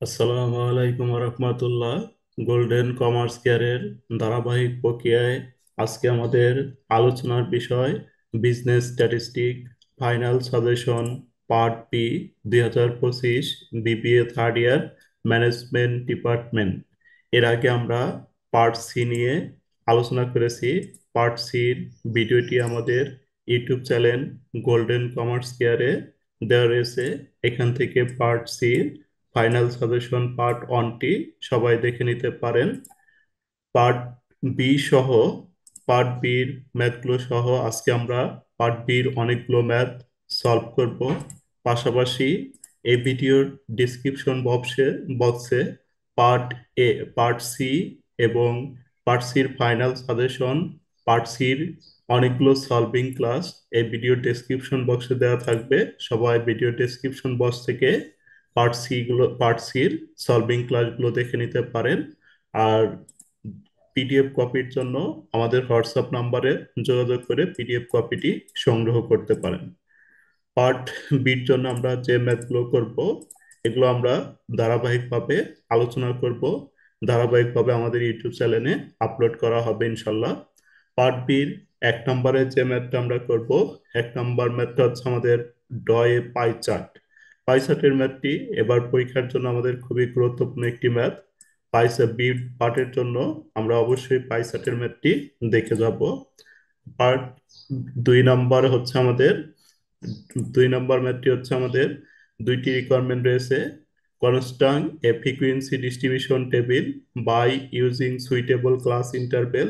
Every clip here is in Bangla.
আসসালামু আলাইকুম রহমতুল্লাহ। গোল্ডেন কমার্স কেয়ারের ধারাবাহিক প্রক্রিয়ায় আজকে আমাদের আলোচনার বিষয় business statistic final suggestion part B 2025 BBA third year management department. এর আগে আমরা পার্ট সি নিয়ে আলোচনা করেছি। পার্ট সির ভিডিওটি আমাদের ইউটিউব চ্যানেল গোল্ডেন কমার্স কেয়ারে দেওয়া রয়েছে। এখান থেকে part C final suggestion part ওয়ানটি সবাই দেখে নিতে পারেন। পার্ট বি সহ পার্ট বির ম্যাথগুলো সহ আজকে আমরা পার্ট বির অনেকগুলো ম্যাথ সলভ করব। পাশাপাশি এই ভিডিওর ডিসক্রিপশন বক্সে পার্ট এ, পার্ট সি এবং পার্ট সির ফাইনাল সাজেশন, পার্ট সির অনেকগুলো সলভিং ক্লাস এই ভিডিও ডেসক্রিপশন বক্সে দেওয়া থাকবে। সবাই ভিডিও ডেসক্রিপশন বক্স থেকে পার্ট সির সলভিং ক্লাসগুলো দেখে নিতে পারেন। আর পিডিএফ কপির জন্য আমাদের হোয়াটসঅ্যাপ নাম্বারে যোগাযোগ করে পিডিএফ কপিটি সংগ্রহ করতে পারেন। পার্ট বির জন্য আমরা যে ম্যাথগুলো করব এগুলো আমরা ধারাবাহিকভাবে আলোচনা করব। ধারাবাহিকভাবে আমাদের ইউটিউব চ্যানেলে আপলোড করা হবে ইনশাল্লাহ। পার্ট বির 1 নম্বরে যে ম্যাথটা আমরা করব, 1 নম্বর ম্যাথটা হচ্ছে আমাদের ডয়ে পাই চার্ট। পাই চার্টের ম্যাথটি এবার পরীক্ষার জন্য আমাদের খুবই গুরুত্বপূর্ণ একটি ম্যাথ। বি পার্টের জন্য আমরা অবশ্যই পাই চার্টের ম্যাথটি দেখে যাব। পার্ট 2 নম্বর হচ্ছে আমাদের 2 নম্বর ম্যাথটি হচ্ছে আমাদের দুইটি রিকোয়ারমেন্ট রয়েছে। Construct a frequency distribution table by using suitable class interval.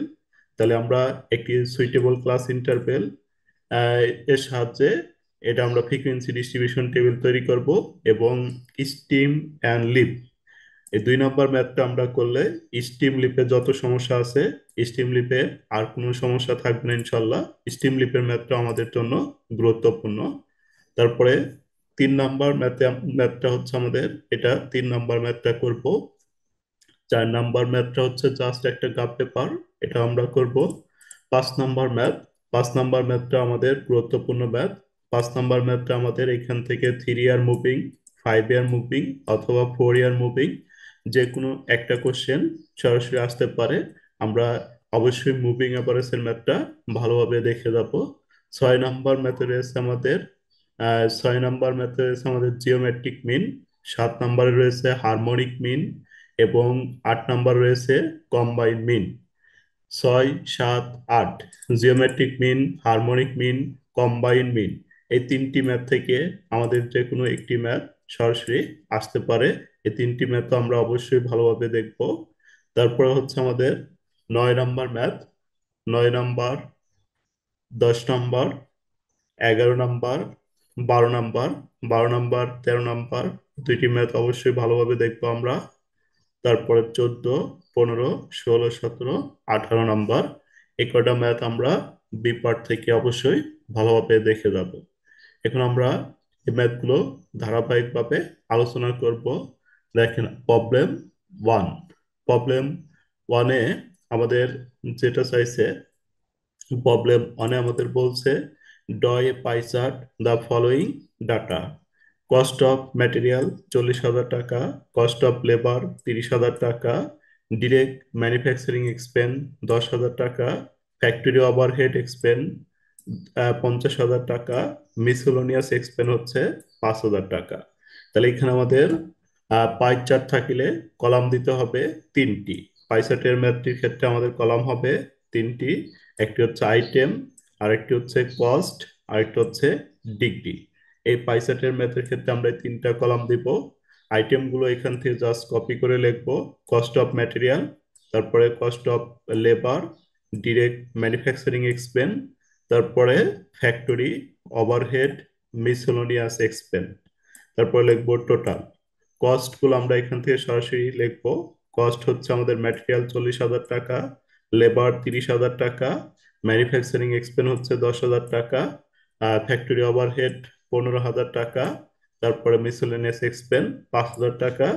তাহলে আমরা একটি সুইটেবল ক্লাস ইন্টারভেল এর সাহায্যে এটা আমরা ফ্রিকোয়েন্সি ডিস্ট্রিবিউশন টেবিল তৈরি করব। এবং স্টিম অ্যান্ড লিপ, এই 2 নম্বর ম্যাথটা আমরা করলে স্টিম লিপে যত সমস্যা আছে স্টিম লিপে আর কোনো সমস্যা থাকবে না ইনশাল্লাহ। স্টিম লিপের ম্যাথটা আমাদের জন্য গুরুত্বপূর্ণ। তারপরে 3 নম্বর ম্যাথটা হচ্ছে আমাদের, এটা 3 নম্বর ম্যাথটা করব। 4 নম্বর ম্যাথটা হচ্ছে জাস্ট একটা গ্রাফ পেপার, এটা আমরা করব। 5 নম্বর ম্যাথ, 5 নম্বর ম্যাথটা আমাদের গুরুত্বপূর্ণ ম্যাথ। 5 নম্বর ম্যাথটা আমাদের এখান থেকে 3 ইয়ার মুভিং, 5 ইয়ার মুভিং অথবা 4 ইয়ার মুভিং যে কোনো একটা কোশ্চেন সরাসরি আসতে পারে। আমরা অবশ্যই মুভিং অ্যাভারেজের ম্যাথটা ভালোভাবে দেখে যাব। 6 নম্বর ম্যাথে রয়েছে আমাদের 6 নম্বর ম্যাথে রয়েছে আমাদের জিওমেট্রিক মিন। 7 নম্বরে রয়েছে হারমোনিক মিন এবং 8 নম্বর রয়েছে combine mean. 6, 7, 8 geometric mean, harmonic mean, combine mean, এই তিনটি ম্যাথ থেকে আমাদের যে কোনো একটি ম্যাথ সরাসরি আসতে পারে। এই তিনটি ম্যাথ আমরা অবশ্যই ভালোভাবে দেখব। তারপরে হচ্ছে আমাদের 9 নম্বর ম্যাথ, 9 নম্বর, 10 নম্বর, 11 নম্বর, 12 নম্বর, 12 নম্বর, 13 নম্বর, দুইটি ম্যাথ অবশ্যই ভালোভাবে দেখবো আমরা। তারপরে 14, 15, 16, 17, 18 নম্বর, এই কয়টা ম্যাথ আমরা বি পার্ট থেকে অবশ্যই ভালোভাবে দেখে যাব। এখন আমরা এই ম্যাথগুলো ধারাবাহিকভাবে আলোচনা করব। দেখেন প্রবলেম ওয়ান। প্রবলেম ওয়ানে আমাদের যেটা চাইছে, প্রবলেম ওয়ানে আমাদের বলছে draw A pie chart the following data. Cost of material 40,000 টাকা, কস্ট অফ লেবার 30,000 টাকা, ডিরেক্ট ম্যানুফ্যাকচারিং এক্সপেন্স 10,000 টাকা, ফ্যাক্টরি ওভারহেড এক্সপেন্স 50,000 টাকা, মিসেলোনিয়াস এক্সপেন্স হচ্ছে 5,000 টাকা। তাহলে এখানে আমাদের পাই চার্ট থাকিলে কলাম দিতে হবে 3টি। পাই চার্টের ম্যাথটির ক্ষেত্রে আমাদের কলাম হবে 3টি। একটি হচ্ছে আইটেম, আরেকটি হচ্ছে কস্ট, আরেকটি হচ্ছে ডিগ্রি। এই পাই চার্টের ম্যাথের ক্ষেত্রে আমরা এই 3টা কলাম দিব। আইটেমগুলো এখান থেকে জাস্ট কপি করে লিখবো। কস্ট অফ ম্যাটেরিয়াল, তারপরে cost of labour, direct manufacturing expense, তারপরে ফ্যাক্টরি ওভারহেড, মিসেলোনিয়াস এক্সপেন্স, তারপরে লিখবো টোটাল। কস্ট গুলো আমরা এখান থেকে সরাসরি লিখবো। কস্ট হচ্ছে আমাদের ম্যাটেরিয়াল 40,000 টাকা, লেবার 30,000 টাকা, ম্যানুফ্যাকচারিং এক্সপেন্স হচ্ছে 10,000 টাকা, ফ্যাক্টরি ওভারহেড 15,000 টাকা, তারপরে মিসেলেনিয়াস এক্সপেন্স 5,000 টাকা।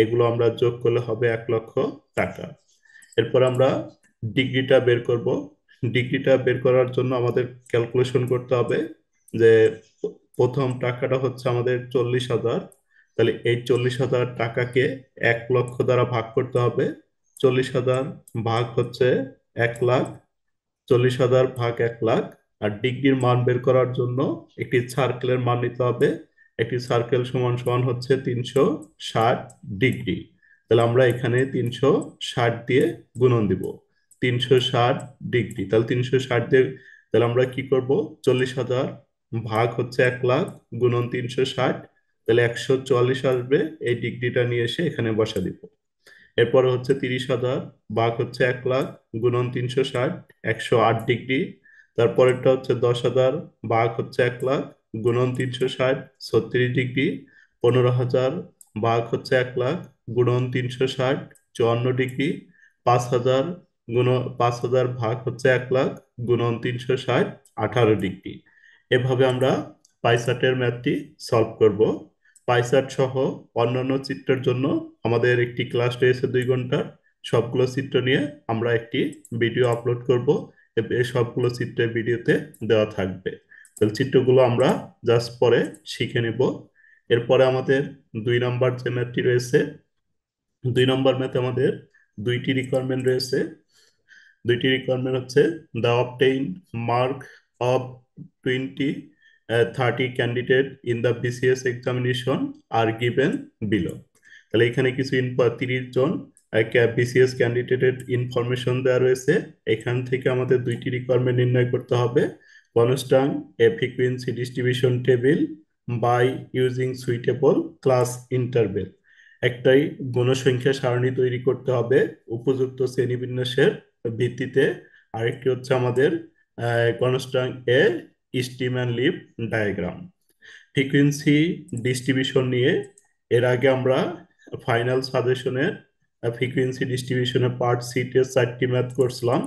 এগুলো আমরা যোগ করলে হবে 1,00,000 টাকা। এরপর আমরা ডিগ্রিটা বের করব। ডিগ্রিটা বের করার জন্য আমাদের ক্যালকুলেশন করতে হবে যে প্রথম টাকাটা হচ্ছে আমাদের 40,000, তাহলে এই 40,000 টাকাকে 1 লক্ষ দ্বারা ভাগ করতে হবে। 40,000 ভাগ হচ্ছে 1 লাখ, 40,000 ভাগ 1 লাখ। আর ডিগ্রির মান বের করার জন্য একটি সার্কেলের মান নিতে হবে। একটি সার্কেল সমান সমান হচ্ছে 360 ডিগ্রি। তাহলে আমরা এখানে 360 দিয়ে গুণন দিব। 360 ডিগ্রি, তাহলে 360 দিয়ে, তাহলে আমরা কি করব? 40,000 ভাগ হচ্ছে 1 লাখ গুণন 360, তাহলে 144 আসবে। এই ডিগ্রিটা নিয়ে এসে এখানে বসা দিব। এরপরে হচ্ছে 30,000 ভাগ হচ্ছে 1 লাখ গুণন 360, 108 ডিগ্রি। তারপরেরটা হচ্ছে 10,000 ভাগ হচ্ছে 1 লাখ গুণন 360, 36 ডিগ্রি। 15,000 ভাগ হচ্ছে 1 লাখ গুণন 360, 54 ডিগ্রি। 5,000 গুণ 5,000 ভাগ হচ্ছে 1 লাখ গুণন 360, 18 ডিগ্রি। এভাবে আমরা পাইসার্টের ম্যাথটি সলভ করব। পাইচার্ট সহ অন্যান্য চিত্রের জন্য আমাদের একটি ক্লাস রয়েছে 2 ঘন্টার। সবগুলো চিত্র নিয়ে আমরা একটি ভিডিও আপলোড করব। এই সবগুলো চিত্রের ভিডিওতে দেওয়া থাকবে। তাহলে চিত্রগুলো আমরা জাস্ট পরে শিখে নেব। এরপরে আমাদের 2 নম্বর যে ম্যাথটি রয়েছে, 2 নম্বর ম্যাথে আমাদের দুইটি রিকোয়ারমেন্ট রয়েছে। দুইটি রিকোয়ারমেন্ট হচ্ছে the obtain mark of 30 candidate in the BCS examination are given below. তাহলে এখানে কিছু 30 জন বিসিএস ক্যান্ডিডেটের ইনফরমেশন দেওয়া রয়েছে। এখান থেকে আমাদের দুইটি রিকোয়ারমেন্ট নির্ণয় করতে হবে। Constant a frequency distribution table by using suitable class interval. একটাই গণসংখ্যা সারণী তৈরি করতে হবে উপযুক্ত শ্রেণীবিন্যাসের ভিত্তিতে। আরেকটি হচ্ছে আমাদের constant a stem and leaf diagram. Frequency distribution নিয়ে এর আগে আমরা ফাইনাল সাজেশনের ফ্রিকোয়েন্সি ডিস্ট্রিবিউশনের পার্ট সিটের 4টি ম্যাথ করছিলাম।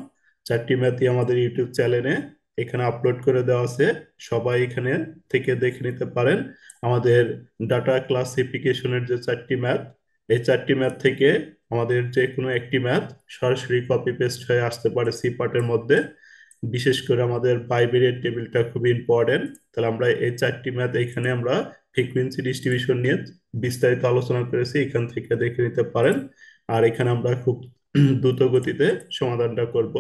4টি ম্যাথই আমাদের ইউটিউব চ্যানেলে এখানে আপলোড করে দেওয়া আছে। সবাই এখানে থেকে দেখে নিতে পারেন। আমাদের ডাটা ক্লাসিফিকেশনের যে 4টি ম্যাথ, এই 4টি ম্যাথ থেকে আমাদের যে কোনো একটি ম্যাথ সরাসরি কপি পেস্ট হয়ে আসতে পারে সি পার্টের মধ্যে। বিশেষ করে আমাদের বাইবেরিয়ার টেবিলটা খুবই ইম্পর্টেন্ট। তাহলে আমরা এই 4টি ম্যাথ এখানে আমরা ফ্রিকোয়েন্সি ডিস্ট্রিবিউশন নিয়ে বিস্তারিত আলোচনা করেছি, এখান থেকে দেখে নিতে পারেন। আর এখানে আমরা খুব দ্রুত গতিতে সমাধানটা করব।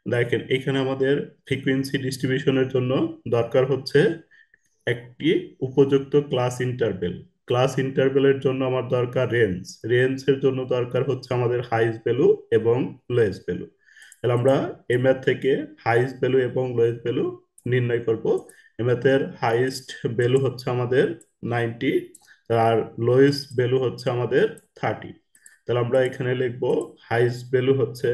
দেখেন এখানে আমাদের ফ্রিকোয়েন্সি ডিস্ট্রিবিউশনের জন্য দরকার হচ্ছে একটি উপযুক্ত ক্লাস ইন্টারভেল। ক্লাস ইন্টারভেলের জন্য আমার দরকার রেঞ্জ। রেঞ্জের জন্য দরকার হচ্ছে আমাদের হাইস্ট ভ্যালু এবং লোয়েস্ট ভ্যালু। তাহলে আমরা এই ম্যাথ থেকে হাইস্ট ভ্যালু এবং লোয়েস্ট ভ্যালু নির্ণয় করব। এই ম্যাথের হাইস্ট ভ্যালু হচ্ছে আমাদের 90, আর লোয়েস্ট ভ্যালু হচ্ছে আমাদের 30। তাহলে আমরা এখানে লিখবো হাইস্ট ভ্যালু হচ্ছে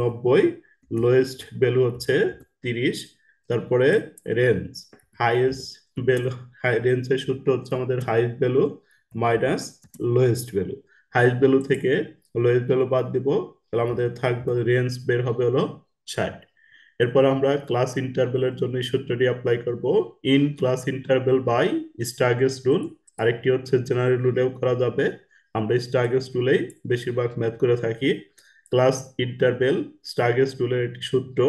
90, লোয়েস্ট ভ্যালু হচ্ছে 30। তারপরে রেঞ্জ, হাইয়েস্ট ভ্যালু, রেঞ্জের সূত্র হচ্ছে আমাদের highest value minus lowest value. Highest value থেকে লোয়েস্ট ভ্যালু বাদ দিব, তাহলে আমাদের থাকবে রেঞ্জ বের হবে হলো 60। এরপর আমরা ক্লাস ইন্টারভেলের জন্য এই সূত্রটি অ্যাপ্লাই করব। In class interval by Sturges rule. আরেকটি হচ্ছে জেনারেল রুলেও করা যাবে। আমরা স্টার্গেস রুলেই বেশিরভাগ ম্যাথ করে থাকি। ক্লাস ইন্টারভেল স্টার্গেস রুলের একটি সূত্র,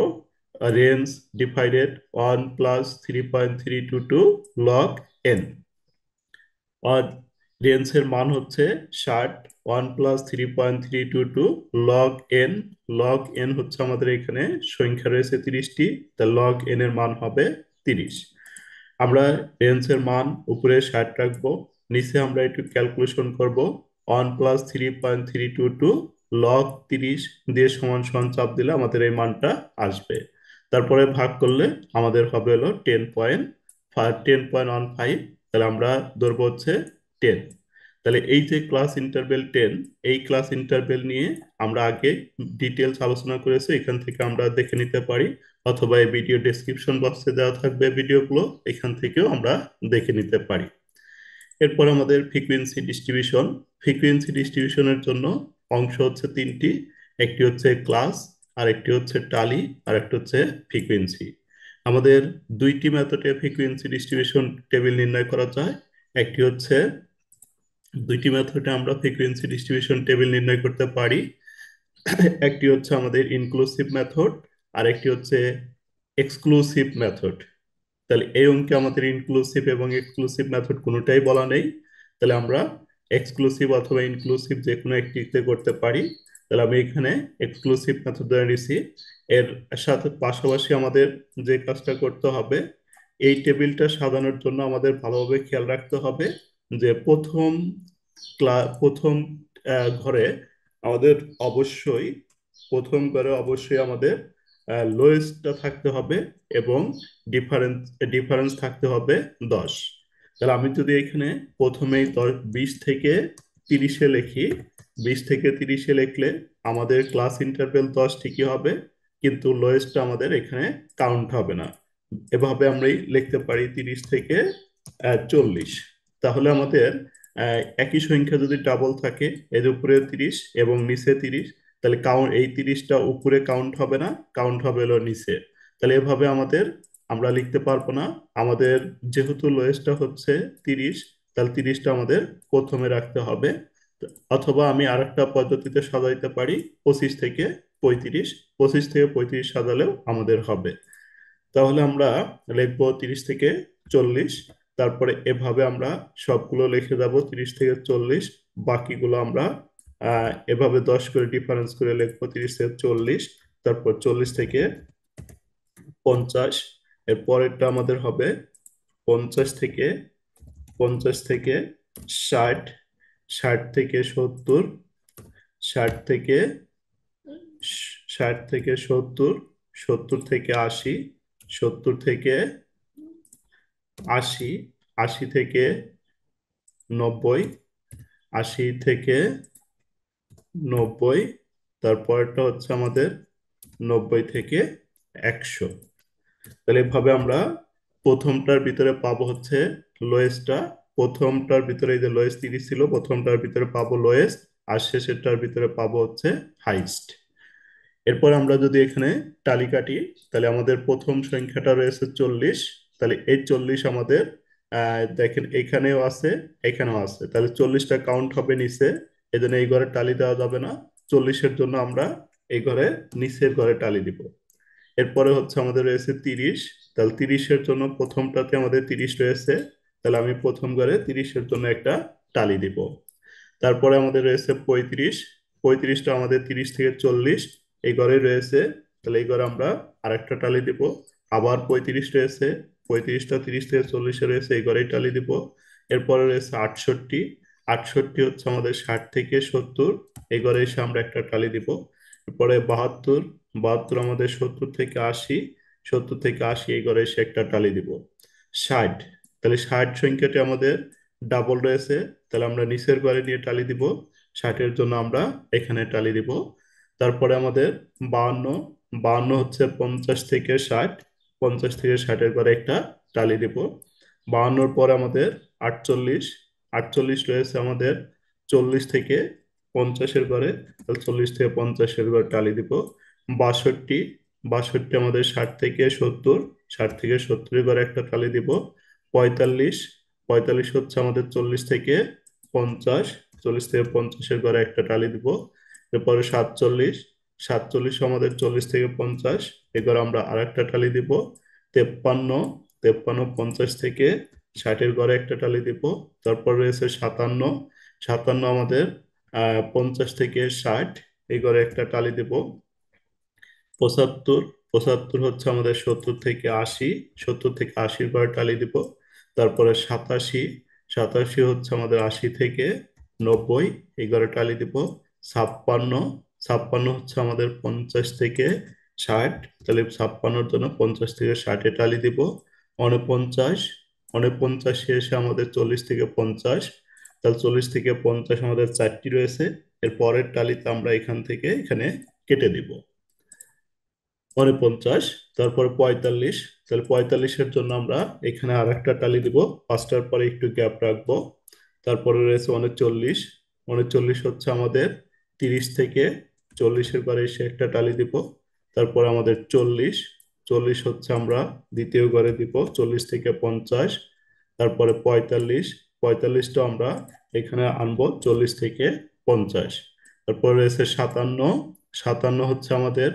range divided 1 plus 3.322 log N. আর রেঞ্জের মান হচ্ছে 60, 1 plus 3.322 log N. Log N হচ্ছে আমাদের এখানে সংখ্যা রয়েছে 30টি, তা লগ এন এর মান হবে 30। আমরা রেঞ্জের মান উপরে 60 রাখবো, নিচে আমরা একটু ক্যালকুলেশন করব। 1 প্লাস 3.322 লগ 30 দিয়ে সমান সমান চাপ দিলে আমাদের এই মানটা আসবে। তারপরে ভাগ করলে আমাদের হবে হলো 10.15। তাহলে আমরা ধরবো হচ্ছে 10। তাহলে এই যে ক্লাস ইন্টারভেল 10, এই ক্লাস ইন্টারভেল নিয়ে আমরা আগে ডিটেলস আলোচনা করেছি, এখান থেকে আমরা দেখে নিতে পারি, অথবা এই ভিডিও ডেসক্রিপশন বক্সে দেওয়া থাকবে ভিডিওগুলো, এখান থেকেও আমরা দেখে নিতে পারি। এরপর আমাদের ফ্রিকোয়েন্সি ডিস্ট্রিবিউশন। ফ্রিকোয়েন্সি ডিস্ট্রিবিউশনের জন্য অংশ হচ্ছে 3টি। একটি হচ্ছে ক্লাস, আর একটি হচ্ছে টালি, আর একটা হচ্ছে ফ্রিকোয়েন্সি। আমাদের দুইটি মেথডে ফ্রিকোয়েন্সি ডিস্ট্রিবিউশন টেবিল নির্ণয় করা যায়। একটি হচ্ছে, দুইটি মেথডে আমরা ফ্রিকোয়েন্সি ডিস্ট্রিবিউশন টেবিল নির্ণয় করতে পারি। একটি হচ্ছে আমাদের ইনক্লুসিভ মেথড, আর একটি হচ্ছে এক্সক্লুসিভ মেথড। তাহলে এই অঙ্কে আমাদের ইনক্লুসিভ এবং এক্সক্লুসিভ মেথড কোনোটাই বলা নেই। তাহলে আমরা এক্সক্লুসিভ অথবা ইনক্লুসিভ যে কোনো একটিতে করতে পারি। তাহলে আমি এখানে এক্সক্লুসিভ মেথড ধরে নিছি। এর সাথে পাশাপাশি আমাদের যে কাজটা করতে হবে, এই টেবিলটা সাজানোর জন্য আমাদের ভালোভাবে খেয়াল রাখতে হবে যে প্রথম ঘরে আমাদের অবশ্যই প্রথম ঘরে অবশ্যই আমাদের লোয়েস্টটা থাকতে হবে এবং ডিফারেন্স ডিফারেন্স থাকতে হবে 10। তাহলে আমি যদি এখানে প্রথমেই 20 থেকে 30-এ লিখি, 20 থেকে 30-এ লিখলে আমাদের ক্লাস ইন্টারভেল 10 ঠিকই হবে, কিন্তু লোয়েস্টটা আমাদের এখানে কাউন্ট হবে না। এভাবে আমরাই লিখতে পারি 30 থেকে 40। তাহলে আমাদের একই সংখ্যা যদি ডাবল থাকে, এর উপরে 30 এবং নিচে 30, তাহলে কাউন্ট এই 30টা উপরে কাউন্ট হবে না, কাউন্ট হবে হলো নিচে। তাহলে এভাবে আমরা লিখতে পারবো না। আমাদের যেহেতু লোয়েস্টটা হচ্ছে 30, তাহলে 30টা আমাদের প্রথমে রাখতে হবে। অথবা আমি আরেকটা পদ্ধতিতে সাজাইতে পারি, 25 থেকে 35। 25 থেকে 35 সাজালেও আমাদের হবে। তাহলে আমরা লিখবো 30 থেকে 40। তারপরে এভাবে আমরা সবগুলো লিখে যাব 30 থেকে 40। বাকিগুলো আমরা এভাবে 10 করে ডিফারেন্স করে লিখবো 30 থেকে 40। তারপর 40 থেকে 50। এর পরেরটা আমাদের হবে 50 থেকে 50 থেকে 60। 60 থেকে 70। 60 থেকে 60 থেকে 70। 70 থেকে 80। 70 থেকে 80। 80 থেকে 90। 80 থেকে 90। তারপরটা হচ্ছে আমাদের 90 থেকে 100। তাহলে এভাবে আমরা প্রথমটার ভিতরে পাবো হচ্ছে লোয়েস্টটা, প্রথমটার ভিতরে এই যে লোয়েস্ট 30 ছিল, প্রথমটার ভিতরে পাবো লোয়েস্ট, আর শেষেরটার ভিতরে পাবো হচ্ছে হাইস্ট। এরপর আমরা যদি এখানে টালি কাটি, তাহলে আমাদের প্রথম সংখ্যাটা রয়েছে 40। তাহলে এই 40 আমাদের দেখেন এখানেও আছে, এখানেও আছে, তাহলে 40টা কাউন্ট হবে নিচে, এই জন্য এই ঘরে টালি দেওয়া যাবে না। 40-এর জন্য আমরা এই ঘরে নিচের ঘরে টালি দিব। এরপরে হচ্ছে আমাদের রয়েছে 30। তাহলে 30-এর জন্য প্রথমটাতে আমাদের 30 রয়েছে, তাহলে আমি প্রথম ঘরে 30-এর জন্য একটা টালি দিব। তারপরে আমাদের রয়েছে 35। 35টা আমাদের 30 থেকে 40 এই ঘরে রয়েছে, তাহলে এই ঘরে আমরা আরেকটা টালি দিব। আবার 35 রয়েছে, 35টা 30 থেকে 40-এ রয়েছে, এই ঘরেই টালি দিব। এরপরে রয়েছে 68। 68 হচ্ছে আমাদের 60 থেকে 70, এই ঘরে এসে আমরা একটা টালি দিব। এরপরে 72। 72 আমাদের 70 থেকে 80। 70 থেকে 80 এই ঘরে এসে একটা টালি দিব। 60। তাহলে 60 সংখ্যাটি আমাদের ডাবল রয়েছে, তাহলে আমরা নিচের ঘরে নিয়ে টালি দিব। 60-এর জন্য আমরা এখানে টালি দিব। তারপরে আমাদের 52। 52 হচ্ছে 50 থেকে 60। 50 থেকে 60-এর ঘরে একটা টালি দিব। 52-র পরে আমাদের 48। 48 রয়েছে আমাদের 40 থেকে 50-এর ঘরে, তাহলে 40 থেকে 50-এর ঘরে টালি দিব। 62। 62 আমাদের 60 থেকে 70। 60 থেকে 70-এর ঘরে একটা টালি দিব। 45। 45 হচ্ছে আমাদের 40 থেকে 50। 40 থেকে 50-এর ঘরে একটা টালি দিব। এরপরে 47। 47 আমাদের 40 থেকে 50, এ ঘরে আমরা আরেকটা টালি দিব। 53। 53 50 থেকে 60-এর ঘরে একটা টালি দিব। তারপর রয়েছে 57। 57 আমাদের 50 থেকে 60 এই ঘরে একটা টালি দিব। 75। 75 হচ্ছে আমাদের 70 থেকে 80। 70 থেকে 80-এর ঘরে টালি দিব। তারপরে 87। 87 হচ্ছে আমাদের 80 থেকে 90 এই ঘরে টালি দিব। 56। 56 হচ্ছে আমাদের 50 থেকে 60, তাহলে 56-এর জন্য 50 থেকে 60-এ টালি দিব। 49। 49 এসে আমাদের 40 থেকে 50, তাহলে 40 থেকে 50 আমাদের 4টি রয়েছে। এর পরের টালিতে আমরা এখান থেকে এখানে কেটে দিব। 49। তারপরে 45। তাহলে 45-এর জন্য আমরা এখানে আর একটা টালি দিব, 5টার পরে একটু গ্যাপ রাখবো। তারপরে রয়েছে 39। 39 হচ্ছে আমাদের 30 থেকে 40-এর ঘরে এসে একটা টালি দিব। তারপর আমাদের 40। 40 হচ্ছে আমরা দ্বিতীয় ঘরে দিব 40 থেকে 50। তারপরে 45। 45টা আমরা এখানে আনবো 40 থেকে 50। তারপরে রয়েছে 57। 57 হচ্ছে আমাদের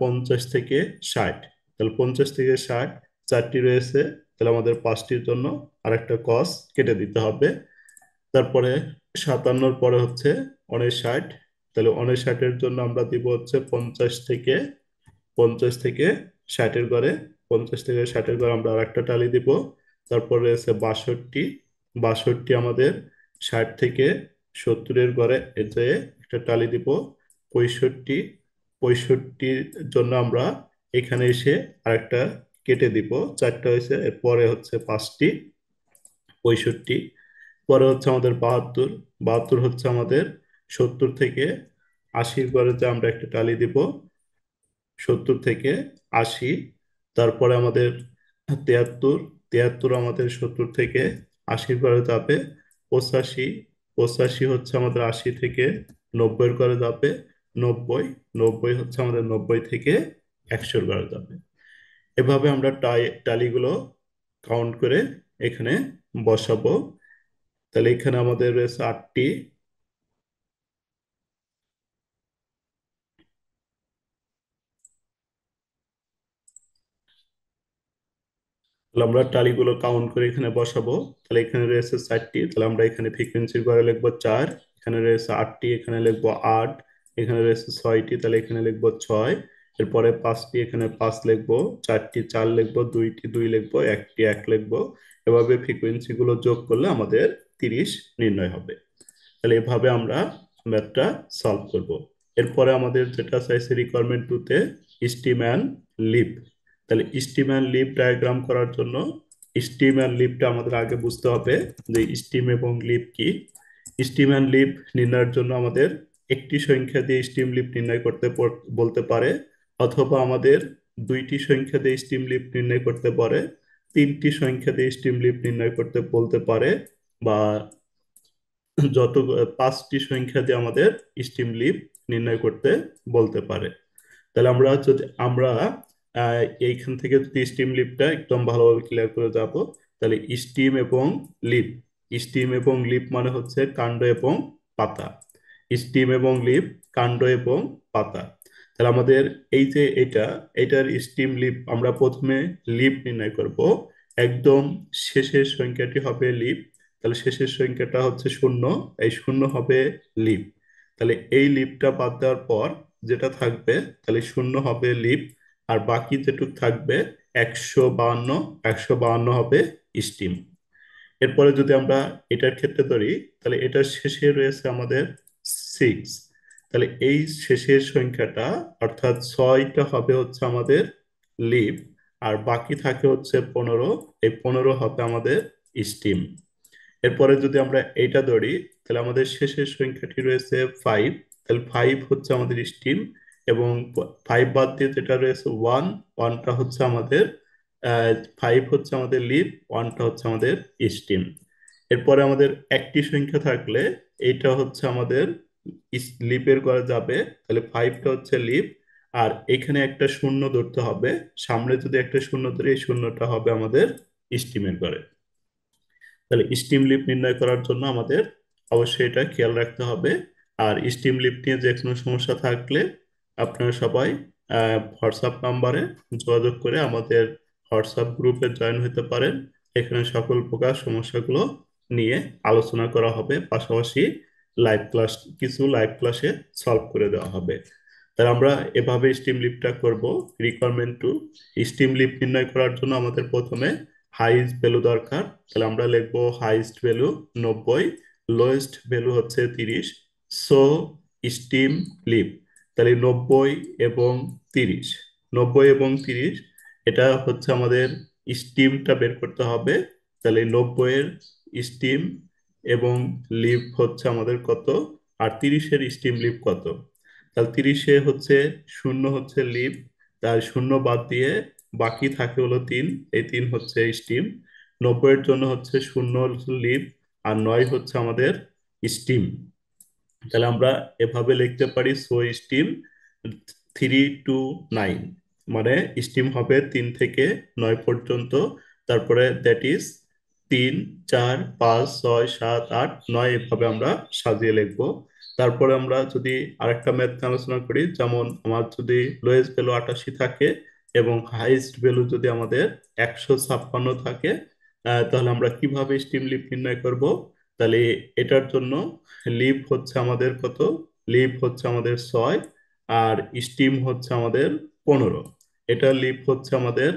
50 থেকে 60, তাহলে 50 থেকে 60 4টি রয়েছে, তাহলে আমাদের 5টির জন্য আরেকটা কস কেটে দিতে হবে। তারপরে 57-র পরে হচ্ছে 59। তাহলে 59-এর জন্য আমরা দিব হচ্ছে 50 থেকে 60-এর ঘরে। 50 থেকে 60-এর ঘরে আমরা আর একটা টালি দিব। তারপরে আছে 62। 62 আমাদের 60 থেকে 70-এর ঘরে এতে একটা টালি দিব। 65। 65-র জন্য আমরা এখানে এসে আরেকটা কেটে দিব, চারটা হয়েছে, এরপরে হচ্ছে 5টি। 65 পরে হচ্ছে আমাদের 72। 72 হচ্ছে আমাদের 70 থেকে 80-র ঘরেতে আমরা একটা টালি দিব। 70 থেকে 80। তারপরে আমাদের 73। 73 আমাদের 70 থেকে 80-র ঘরে যাবে। 85। 85 হচ্ছে আমাদের 80 থেকে 90-এর ঘরে যাবে। 90। 90 হচ্ছে আমাদের 90 থেকে 100-র ঘরে যাবে। এভাবে আমরা টালিগুলো কাউন্ট করে এখানে বসাবো। তাহলে এখানে আমাদের রয়েছে 8টি। তাহলে আমরা টালিগুলো কাউন্ট করে এখানে বসাবো। তাহলে এখানে রয়েছে 4টি, তাহলে আমরা এখানে ফ্রিকোয়েন্সির ঘরে লিখবো 4। এখানে রয়েছে 8টি, এখানে লিখবো 8। এখানে রয়েছে 6টি, তাহলে এখানে লিখবো 6। এরপরে 5টি, এখানে 5 লিখবো। 4টি 4 লিখবো। 2টি 2 লিখবো। 1টি 1 লিখবো। এভাবে ফ্রিকোয়েন্সি গুলো যোগ করলে আমাদের 30 নির্ণয় হবে। তাহলে এভাবে আমরা ম্যাথটা সলভ করব। এরপরে আমাদের যেটা চাইছে রিকোয়ারমেন্ট টুতে, স্টিম অ্যান্ড লিপ। তাহলে স্টিম অ্যান্ড লিপ ডায়াগ্রাম করার জন্য স্টিম অ্যান্ড লিপটা আমাদের আগে বুঝতে হবে যে স্টিম এবং লিপ কি। স্টিম অ্যান্ড লিপ নির্ণয়ের জন্য আমাদের একটি সংখ্যা দিয়ে স্টিম লিপ নির্ণয় করতে বলতে পারে, অথবা আমাদের দুইটি সংখ্যা দিয়ে স্টিম লিপ নির্ণয় করতে পারে, তিনটি সংখ্যা দিয়ে স্টিম লিপ নির্ণয় করতে বলতে পারে, বা যত 5টি সংখ্যা দিয়ে আমাদের স্টিম লিপ নির্ণয় করতে বলতে পারে। তাহলে আমরা এইখান থেকে যদি স্টিম লিপটা একদম ভালোভাবে ক্লিয়ার করে যাব, তাহলে স্টিম এবং লিপ। স্টিম এবং লিপ মানে হচ্ছে কাণ্ড এবং পাতা। স্টিম এবং লিপ কাণ্ড এবং পাতা। তাহলে আমাদের এই যে এটার স্টিম লিপ, আমরা প্রথমে লিপ নির্ণয় করব। একদম শেষের সংখ্যাটি হবে লিপ। তাহলে শেষের সংখ্যাটা হচ্ছে 0, এই 0 হবে লিপ। তাহলে এই লিপটা বাদ দেওয়ার পর যেটা থাকবে, তাহলে 0 হবে লিপ, আর বাকি যেটুকু থাকবে 152। 152 হবে স্টিম। এরপরে যদি আমরা এটার ক্ষেত্রে ধরি, তাহলে এটার শেষে রয়েছে আমাদের 6। তাহলে এই শেষের সংখ্যাটা অর্থাৎ 6টা হবে হচ্ছে আমাদের লিপ, আর বাকি থাকে হচ্ছে 15। এই 15 হবে আমাদের স্টিম। এরপরে যদি আমরা এইটা ধরি, তাহলে আমাদের শেষের সংখ্যাটি রয়েছে 5। তাহলে 5 হচ্ছে আমাদের স্টিম, এবং 5 বাদ দিয়ে যেটা রয়েছে 1। 1টা হচ্ছে আমাদের 5 হচ্ছে আমাদের লিপ, 1টা হচ্ছে আমাদের স্টিম। এরপরে আমাদের একটি সংখ্যা থাকলে এইটা হচ্ছে আমাদের লিপের ঘরে যাবে। তাহলে 5টা হচ্ছে লিপ, আর এখানে একটা শূন্য ধরতে হবে। সামনে যদি একটা শূন্য ধরি, এই শূন্যটা হবে আমাদের স্টিমের ঘরে। তাহলে স্টিম লিপ নির্ণয় করার জন্য আমাদের অবশ্যই এটা খেয়াল রাখতে হবে। আর স্টিম লিপ নিয়ে যে কোনো সমস্যা থাকলে আপনারা সবাই হোয়াটসঅ্যাপ নাম্বারে যোগাযোগ করে আমাদের হোয়াটসঅ্যাপ গ্রুপে জয়েন হতে পারেন। এখানে সকল প্রকার সমস্যাগুলো নিয়ে আলোচনা করা হবে, পাশাপাশি কিছু লাইভ ক্লাসে সলভ করে দেওয়া হবে। তাহলে আমরা এভাবে স্টিম লিপটা করব। রিকোয়ারমেন্ট টু, স্টিম লিপ নির্ণয় করার জন্য আমাদের প্রথমে হাইস্ট ভ্যালু দরকার। তাহলে আমরা লিখবো হাইস্ট ভ্যালু 90, লোয়েস্ট ভ্যালু হচ্ছে 30। সো স্টিম লিপ, তাহলে 90 এবং 30। 90 এবং 30, এটা হচ্ছে আমাদের স্টিমটা বের করতে হবে। তাহলে 90 এর স্টিম এবং লিপ হচ্ছে আমাদের কত, আর 30-এর স্টিম লিপ কত। তাহলে 30-এ হচ্ছে 0 হচ্ছে লিপ, তার 0 বাদ দিয়ে বাকি থাকে হলো 3। এই 3 হচ্ছে স্টিম। 90-এর জন্য হচ্ছে 0 লিপ, আর 9 হচ্ছে আমাদের স্টিম। তাহলে আমরা এভাবে লিখতে পারি, সো স্টিম 3 to 9, মানে স্টিম হবে 3 থেকে 9 পর্যন্ত। তারপরে দ্যাট ইজ 3 4 5 6 7 8 9, এভাবে আমরা সাজিয়ে লিখবো। তারপরে আমরা যদি আরেকটা ম্যাথ আলোচনা করি, যেমন আমার যদি লোয়েস্ট ভ্যালু 88 থাকে এবং হাইয়েস্ট ভ্যালু যদি আমাদের 156 থাকে, তাহলে আমরা কিভাবে স্টিম লিপ নির্ণয় করব। তাহলে এটার জন্য লিভ হচ্ছে আমাদের কত? লিভ হচ্ছে আমাদের 6, আর স্টিম হচ্ছে আমাদের 15। এটা লিভ হচ্ছে আমাদের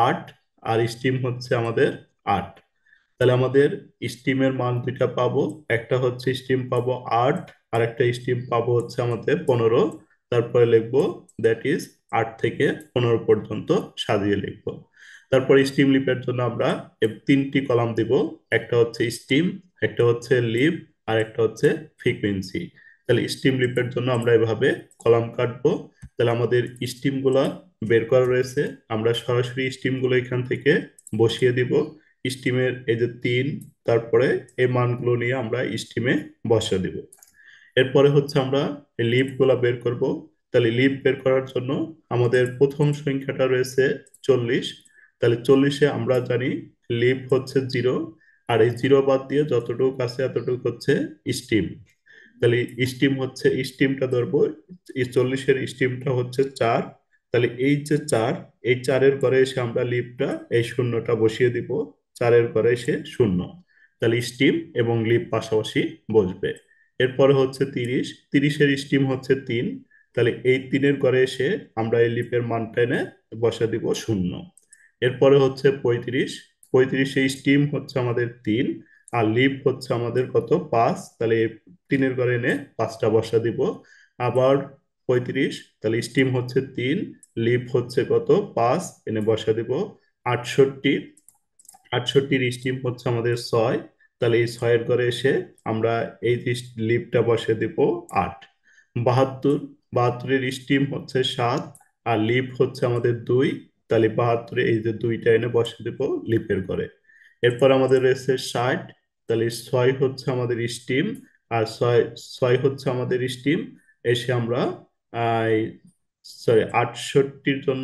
8, আর স্টিম হচ্ছে আমাদের 8। তাহলে আমাদের স্টিমের মান দুইটা পাবো, একটা হচ্ছে স্টিম পাবো 8, আর একটা স্টিম পাবো হচ্ছে আমাদের 15। তারপরে লিখবো দ্যাট ইজ 8 থেকে 15 পর্যন্ত সাজিয়ে লিখবো। তারপর স্টিম লিপের জন্য আমরা তিনটি কলাম দিব, একটা হচ্ছে স্টিম, একটা হচ্ছে লিপ, আর একটা হচ্ছে ফ্রিকোয়েন্সি। তাহলে স্টিম লিপের জন্য আমরা এভাবে কলাম কাটবো। তাহলে আমাদের স্টিম গুলা বের করা রয়েছে, আমরা সরাসরি স্টিম গুলো এখান থেকে বসিয়ে দিব। স্টিমের এই যে 3, তারপরে এই মানগুলো নিয়ে আমরা স্টিমে বসিয়ে দিব। এরপরে হচ্ছে আমরা লিপ গুলা বের করব। তাহলে লিপ বের করার জন্য আমাদের প্রথম সংখ্যাটা রয়েছে 40। তাহলে 40-এ আমরা জানি লিপ হচ্ছে 0, আর এই 0 বাদ দিয়ে যতটুকু আছে এতটুকু হচ্ছে স্টিম। তাহলে স্টিম হচ্ছে, স্টিমটা ধরবো, এই 40-এর স্টিমটা হচ্ছে 4। তাহলে এই যে 4, এই 4-এর ঘরে এসে আমরা লিপটা এই শূন্যটা বসিয়ে দিব, 4-এর ঘরে এসে শূন্য। তাহলে স্টিম এবং লিপ পাশাপাশি বসবে। এরপরে হচ্ছে 30, 30-এর স্টিম হচ্ছে 3। তাহলে এই 3-এর ঘরে এসে আমরা এই লিপের মানটা এনে বসা দিব শূন্য। এরপরে হচ্ছে 35, 35-এ স্টিম হচ্ছে আমাদের 3, আর লিপ হচ্ছে আমাদের কত? 5। তাহলে এই 3-এর ঘরে এনে 5টা বসা দিব। আবার 35, তাহলে স্টিম হচ্ছে 3, লিপ হচ্ছে কত? 5, এনে বসা দিব। 68, 68-এর স্টিম হচ্ছে আমাদের 6। তাহলে এই 6-এর ঘরে এসে আমরা এই যে লিপটা বসে দিব 8। 72, 72-এর স্টিম হচ্ছে 7, আর লিপ হচ্ছে আমাদের 2। তাহলে 72-এ এই যে 2টা এনে বসে দিব লিপের ঘরে। এরপর আমাদের রয়েছে 60। তাহলে 6 হচ্ছে আমাদের স্টিম, আর 6 হচ্ছে আমাদের স্টিম। এসে আমরা সরি 68-র জন্য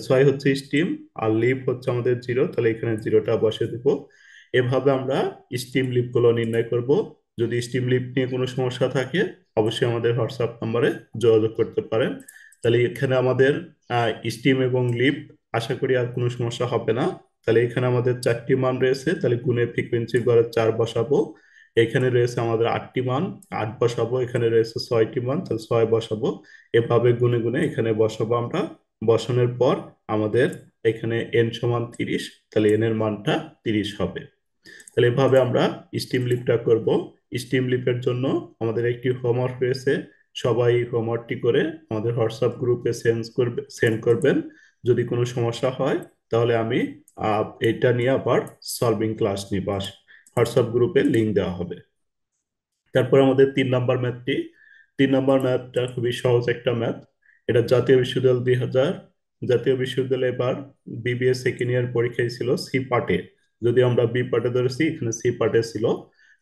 6 হচ্ছে স্টিম, আর লিপ হচ্ছে আমাদের 0। তাহলে এখানে 0টা বসে দিব। এভাবে আমরা স্টিম লিপ গুলো নির্ণয় করব। যদি স্টিম লিপ নিয়ে কোনো সমস্যা থাকে অবশ্যই আমাদের হোয়াটসঅ্যাপ নম্বরে যোগাযোগ করতে পারেন। তাহলে এখানে আমাদের স্টিম এবং লিপ, আশা করি আর কোনো সমস্যা হবে না। তাহলে এখানে আমাদের 4টি মান রয়েছে, তাহলে গুণে ফ্রিকোয়েন্সি ঘরে 4 বসাবো। এখানে রয়েছে আমাদের 8টি মান, 8 বসাবো। এখানে রয়েছে 6টি মান, তাহলে 6 বসাবো। এভাবে গুনে গুনে এখানে বসাবো আমরা। বসানোর পর আমাদের এখানে এন সমান 30, তাহলে এন এর মানটা 30 হবে। তাহলে এভাবে আমরা স্টিম লিপটা করব। স্টিম লিপের জন্য আমাদের একটি হোমওয়ার্ক রয়েছে, সবাই হোমওয়ার্কটি করে আমাদের হোয়াটসঅ্যাপ গ্রুপে সেন্ড করবেন। যদি কোনো সমস্যা হয় তাহলে আমি এটা নিয়ে আবার সলভিং ক্লাস নিব, হোয়াটসঅ্যাপ গ্রুপে লিংক দেওয়া হবে। তারপর আমাদের 3 নম্বর ম্যাথটি, 3 নম্বর ম্যাথটা খুবই সহজ একটা ম্যাথ। এটা জাতীয় বিশ্ববিদ্যালয় 2000, জাতীয় বিশ্ববিদ্যালয় এবার বিবিএ সেকেন্ড ইয়ার পরীক্ষায় ছিল সি পার্টে। যদি আমরা বি পার্টে ধরেছি, এখানে সি পার্টে ছিল।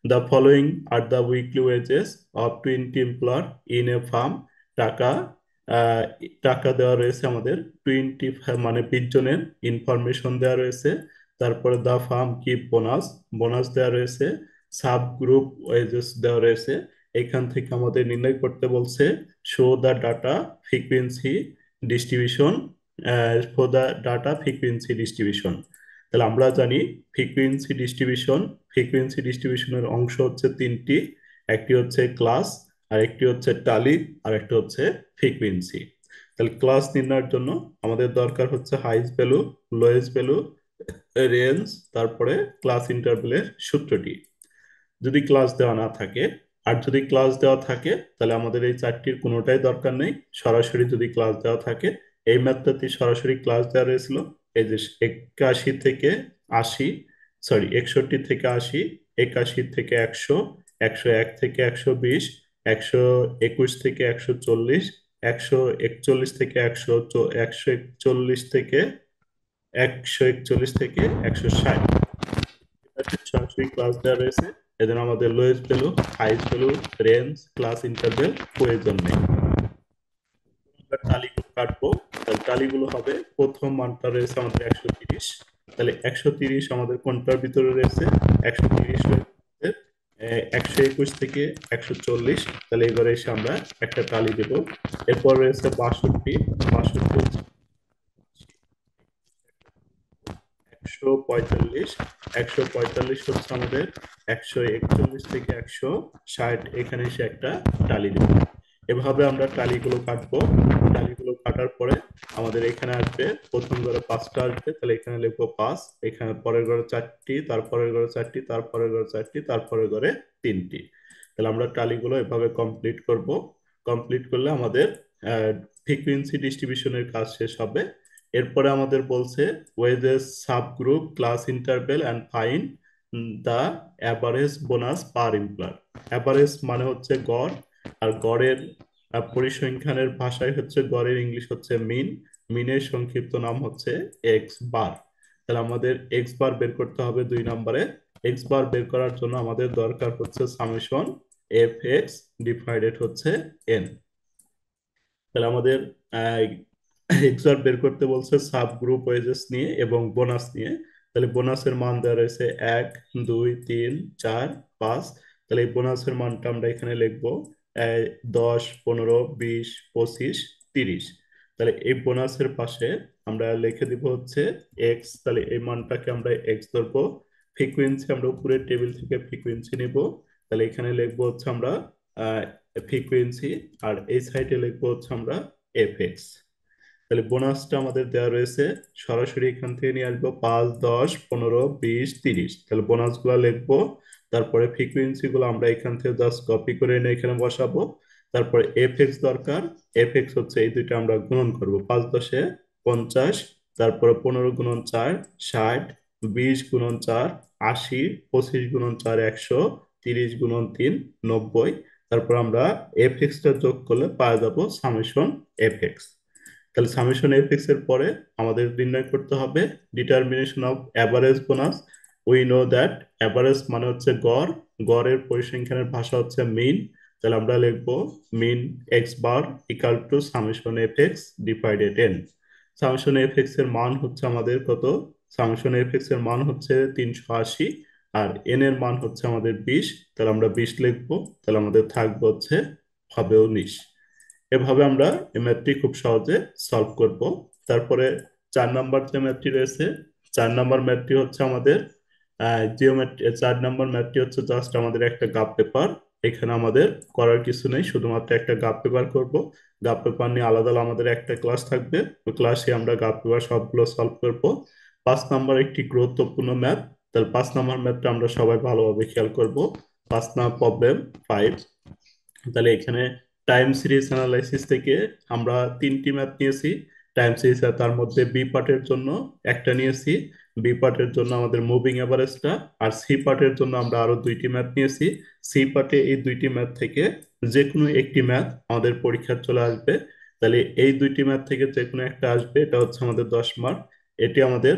The following are the weekly wages of 20 employer in a firm. টাকা আহ, টাকা দেওয়া রয়েছে আমাদের 20, মানে 20 জনের ইনফরমেশন দেওয়া রয়েছে। তারপরে দা ফার্ম কিপ বোনাস, বোনাস দেওয়া রয়েছে। সাব গ্রুপ ওয়েজেস দেওয়া রয়েছে। এখান থেকে আমাদের নির্ণয় করতে বলছে show the data frequency distribution, for the data frequency distribution. তাহলে আমরা জানি ফ্রিকুয়েন্সি ডিস্ট্রিবিউশন, ফ্রিকুয়েন্সি ডিস্ট্রিবিউশনের অংশ হচ্ছে 3টি। একটি হচ্ছে ক্লাস, আর একটি হচ্ছে টালি, আর একটা হচ্ছে ফ্রিকুয়েন্সি। তাহলে ক্লাস নির্ণয়ের জন্য আমাদের দরকার হচ্ছে highest value, lowest value, range, তারপরে ক্লাস ইন্টারভ্যালের সূত্রটি। যদি ক্লাস দেওয়া না থাকে, আর যদি ক্লাস দেওয়া থাকে তাহলে আমাদের এই 4টির কোনোটাই দরকার নেই। সরাসরি যদি ক্লাস দেওয়া থাকে, এই ম্যাথটাতে সরাসরি ক্লাস দেওয়া রয়েছিল। এই যে 81 থেকে 80, সরি 61 থেকে 80, 81 থেকে 100, 101 থেকে 120, 121 থেকে 140, 141 থেকে 141 থেকে 141 থেকে 160 সরাসরি ক্লাস দেওয়া রয়েছে। এজন্য আমাদের lowest value, highest value, range, class interval প্রয়োজন নেই। আমরা টালিগুলো কাটবো। তাহলে টালিগুলো হবে, প্রথম মানটা রয়েছে আমাদের 130। তাহলে 130 আমাদের কোনটার ভিতরে রয়েছে? 130 রয়েছে 121 থেকে 140। তাহলে এবারে এসে আমরা একটা টালি দেব। এরপর রয়েছে 62, 62 হচ্ছে 145, 145 হচ্ছে আমাদের 141 থেকে 160, এখানে এসে একটা টালি দেব। এভাবে আমরা টালিগুলো কাটবো। টালিগুলো কাটার পরে আমাদের এখানে আসবে, প্রথম ঘরে 5টা আসবে, তাহলে এখানে লিখবো 5, এখানে পরের ঘরে 4টি, তারপরের ঘরে 4টি, তারপরের ঘরে 4টি, তারপরের ঘরে 3টি। তাহলে আমরা টালিগুলো এভাবে কমপ্লিট করব। কমপ্লিট করলে আমাদের ফ্রিকুয়েন্সি ডিস্ট্রিবিউশনের কাজ শেষ হবে। এরপরে আমাদের বলছে wages subgroup class interval and find the average bonus per employee. Average মানে হচ্ছে গড়, আর গড়ের পরিসংখ্যানের ভাষায় হচ্ছে, গড়ের ইংলিশ হচ্ছে মিন, মিনের সংক্ষিপ্ত নাম হচ্ছে এক্স বার। তাহলে আমাদের এক্স বার বের করতে হবে 2 নম্বরে। এক্স বার বের করার জন্য আমাদের দরকার হচ্ছে সামেশন এফ এক্স ডিভাইডেড হচ্ছে এন। তাহলে আমাদের এক্সআর বের করতে বলছে সাব গ্রুপ ওয়েজেস নিয়ে এবং বোনাস নিয়ে। তাহলে বোনাসের মান দেওয়া রয়েছে 1, 2, 3, 4, 5। তাহলে এই বোনাসের মানটা আমরা এখানে লিখবো 10, 15, 20, 25, 30। তাহলে এই বোনাসের পাশে আমরা লিখে দিব হচ্ছে এক্স। তাহলে এই মানটাকে আমরা এক্স ধরবো। ফ্রিকুয়েন্সি আমরা উপরের টেবিল থেকে ফ্রিকুয়েন্সি নিব। তাহলে এখানে লিখবো হচ্ছে আমরা ফ্রিকুয়েন্সি, আর এই সাইডে লিখবো হচ্ছে আমরা এফ এক্স। তাহলে বোনাসটা আমাদের দেওয়া রয়েছে, সরাসরি এখান থেকে নিয়ে আসবো 5, 10, 15, 20, 30। তাহলে বোনাস গুলা লিখবো, তারপরে ফ্রিকুয়েন্সি গুলো আমরা এখান থেকে জাস্ট কপি করে এনে এখানে বসাবো। তারপরে এফ এক্স দরকার। এফ এক্স হচ্ছে এই দুইটা আমরা গুণন করবো, 5 10 50, তারপরে 15 গুণন 4 60, 20 গুণন 4 80, 25 গুণন 4 100, 30 গুণন 3 90। তারপর আমরা এফ এক্সটা যোগ করলে পাওয়া যাবো সামেশন এফ এক্স। তাহলে সামেশন এফএক্স এর পরে আমাদের নির্ণয় করতে হবে determination of average bonus. We know that average মানে হচ্ছে গড়, গড়ের পরিসংখ্যানের ভাষা হচ্ছে মিন। তাহলে আমরা লিখবো mean X bar equal to summation FX divided N. Summation FX এর মান হচ্ছে আমাদের কত? সামেশন এফএক্স এর মান হচ্ছে 380, আর এন এর মান হচ্ছে আমাদের 20। তাহলে আমরা 20 লিখবো। তাহলে আমাদের থাকবে হচ্ছে, হবে 19। এভাবে আমরা এই ম্যাথটি খুব সহজে সলভ করব। তারপরে 4 নম্বর যে ম্যাথটি রয়েছে, 4 নম্বর ম্যাথটি হচ্ছে আমাদের জিওমেট্রি। 4 নম্বর ম্যাথটি হচ্ছে জাস্ট আমাদের একটা গ্রাফ পেপার। এখানে আমাদের করার কিছু নেই, শুধুমাত্র একটা গ্রাফ পেপার করব। গ্রাফ পেপার নিয়ে আলাদা আলাদা আমাদের একটা ক্লাস থাকবে, ওই ক্লাসে আমরা গ্রাফ পেপার সবগুলো সলভ করব। 5 নম্বর একটি গুরুত্বপূর্ণ ম্যাথ। তাহলে 5 নম্বর ম্যাথটা আমরা সবাই ভালোভাবে খেয়াল করব। 5 নম্বর প্রবলেম 5। তাহলে এখানে টাইম সিরিজ অ্যানালাইসিস থেকে আমরা 3টি ম্যাথ নিয়েছি। টাইম সিরিজ, তার মধ্যে বি পার্টের জন্য একটা নিয়েছি। বি পার্টের জন্য আমাদের মুভিং এভারেজটা, আর সি পার্টের জন্য আমরা আরো 2টি ম্যাথ নিয়েছি। সি পার্টে এই 2টি ম্যাথ থেকে যে কোনো একটি ম্যাথ আমাদের পরীক্ষায় চলে আসবে। তাহলে এই 2টি ম্যাথ থেকে যে কোনো একটা আসবে, এটা হচ্ছে আমাদের 10 মার্ক। এটি আমাদের